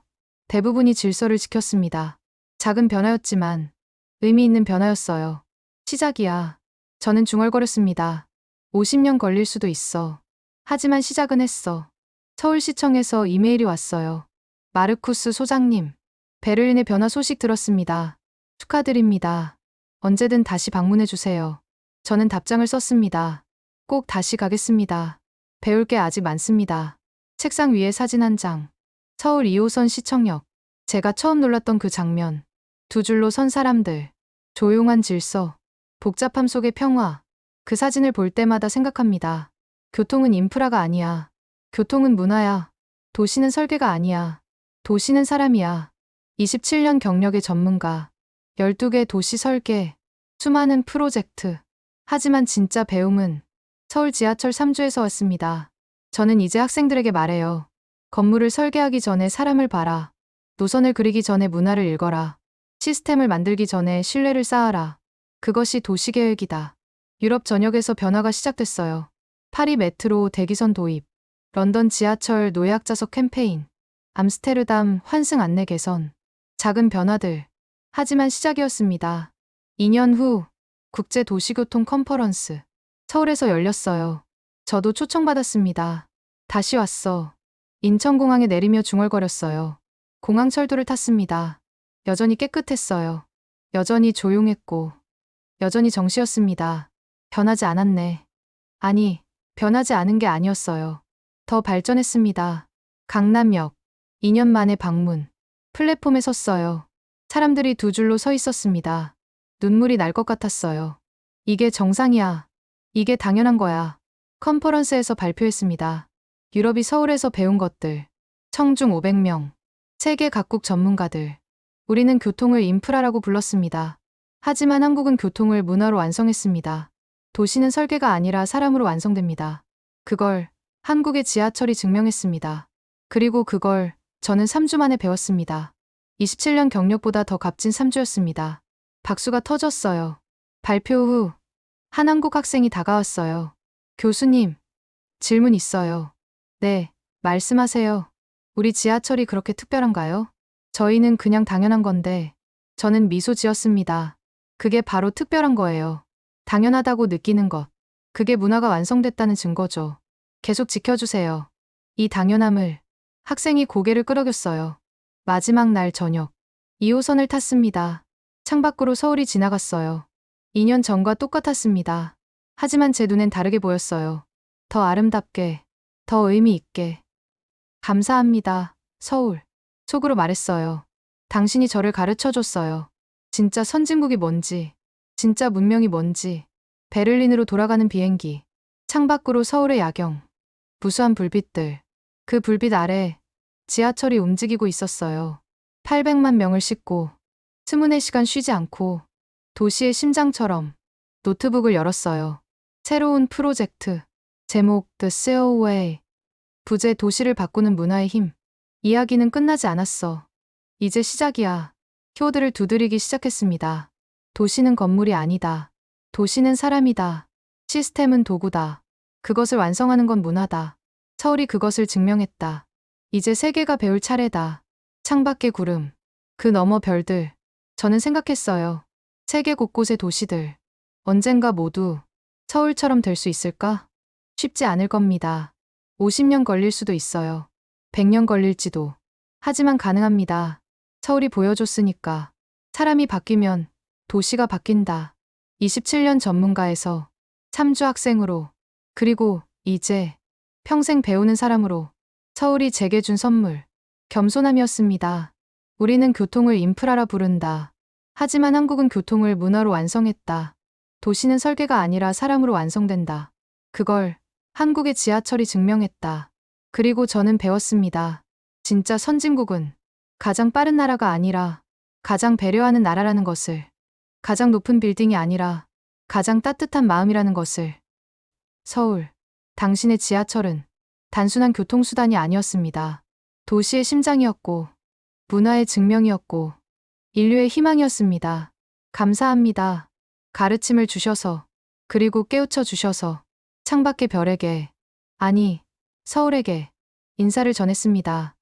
대부분이 질서를 지켰습니다. 작은 변화였지만 의미 있는 변화였어요. 시작이야. 저는 중얼거렸습니다. 50년 걸릴 수도 있어. 하지만 시작은 했어. 서울시청에서 이메일이 왔어요. 마르쿠스 소장님, 베를린의 변화 소식 들었습니다. 축하드립니다. 언제든 다시 방문해 주세요. 저는 답장을 썼습니다. 꼭 다시 가겠습니다. 배울 게 아직 많습니다. 책상 위에 사진 한 장. 서울 2호선 시청역. 제가 처음 놀랐던 그 장면. 두 줄로 선 사람들. 조용한 질서. 복잡함 속의 평화. 그 사진을 볼 때마다 생각합니다. 교통은 인프라가 아니야. 교통은 문화야. 도시는 설계가 아니야. 도시는 사람이야. 27년 경력의 전문가. 12개 도시 설계. 수많은 프로젝트. 하지만 진짜 배움은 서울 지하철 3주에서 왔습니다. 저는 이제 학생들에게 말해요. 건물을 설계하기 전에 사람을 봐라. 노선을 그리기 전에 문화를 읽어라. 시스템을 만들기 전에 신뢰를 쌓아라. 그것이 도시계획이다. 유럽 전역에서 변화가 시작됐어요. 파리 메트로 대기선 도입. 런던 지하철 노예학자석 캠페인. 암스테르담 환승 안내 개선. 작은 변화들. 하지만 시작이었습니다. 2년 후 국제도시교통 컨퍼런스. 서울에서 열렸어요. 저도 초청받았습니다. 다시 왔어. 인천공항에 내리며 중얼거렸어요. 공항철도를 탔습니다. 여전히 깨끗했어요. 여전히 조용했고 여전히 정시였습니다. 변하지 않았네. 아니, 변하지 않은 게 아니었어요. 더 발전했습니다. 강남역. 2년 만에 방문. 플랫폼에 섰어요. 사람들이 두 줄로 서 있었습니다. 눈물이 날 것 같았어요. 이게 정상이야. 이게 당연한 거야. 컨퍼런스에서 발표했습니다. 유럽이 서울에서 배운 것들. 청중 500명. 세계 각국 전문가들. 우리는 교통을 인프라라고 불렀습니다. 하지만 한국은 교통을 문화로 완성했습니다. 도시는 설계가 아니라 사람으로 완성됩니다. 그걸 한국의 지하철이 증명했습니다. 그리고 그걸 저는 3주 만에 배웠습니다. 27년 경력보다 더 값진 3주였습니다. 박수가 터졌어요. 발표 후 한 한국 학생이 다가왔어요. 교수님, 질문 있어요. 네, 말씀하세요. 우리 지하철이 그렇게 특별한가요? 저희는 그냥 당연한 건데. 저는 미소 지었습니다. 그게 바로 특별한 거예요. 당연하다고 느끼는 것. 그게 문화가 완성됐다는 증거죠. 계속 지켜주세요. 이 당연함을. 학생이 고개를 끄덕였어요. 마지막 날 저녁. 2호선을 탔습니다. 창밖으로 서울이 지나갔어요. 2년 전과 똑같았습니다. 하지만 제 눈엔 다르게 보였어요. 더 아름답게, 더 의미 있게. 감사합니다, 서울. 속으로 말했어요. 당신이 저를 가르쳐 줬어요. 진짜 선진국이 뭔지, 진짜 문명이 뭔지. 베를린으로 돌아가는 비행기. 창밖으로 서울의 야경. 무수한 불빛들. 그 불빛 아래 지하철이 움직이고 있었어요. 800만 명을 싣고 24시간 쉬지 않고 도시의 심장처럼. 노트북을 열었어요. 새로운 프로젝트. 제목 The Seal Way. 부제 도시를 바꾸는 문화의 힘. 이야기는 끝나지 않았어. 이제 시작이야. 키워드를 두드리기 시작했습니다. 도시는 건물이 아니다. 도시는 사람이다. 시스템은 도구다. 그것을 완성하는 건 문화다. 서울이 그것을 증명했다. 이제 세계가 배울 차례다. 창밖의 구름. 그 너머 별들. 저는 생각했어요. 세계 곳곳의 도시들. 언젠가 모두 서울처럼 될 수 있을까? 쉽지 않을 겁니다. 50년 걸릴 수도 있어요. 100년 걸릴지도. 하지만 가능합니다. 서울이 보여줬으니까. 사람이 바뀌면 도시가 바뀐다. 27년 전문가에서 3주 학생으로, 그리고 이제 평생 배우는 사람으로. 서울이 제게 준 선물. 겸손함이었습니다. 우리는 교통을 인프라라 부른다. 하지만 한국은 교통을 문화로 완성했다. 도시는 설계가 아니라 사람으로 완성된다. 그걸 한국의 지하철이 증명했다. 그리고 저는 배웠습니다. 진짜 선진국은 가장 빠른 나라가 아니라 가장 배려하는 나라라는 것을. 가장 높은 빌딩이 아니라 가장 따뜻한 마음이라는 것을. 서울, 당신의 지하철은 단순한 교통수단이 아니었습니다. 도시의 심장이었고 문화의 증명이었고 인류의 희망이었습니다. 감사합니다. 가르침을 주셔서, 그리고 깨우쳐 주셔서 창밖의 별에게, 아니, 서울에게 인사를 전했습니다.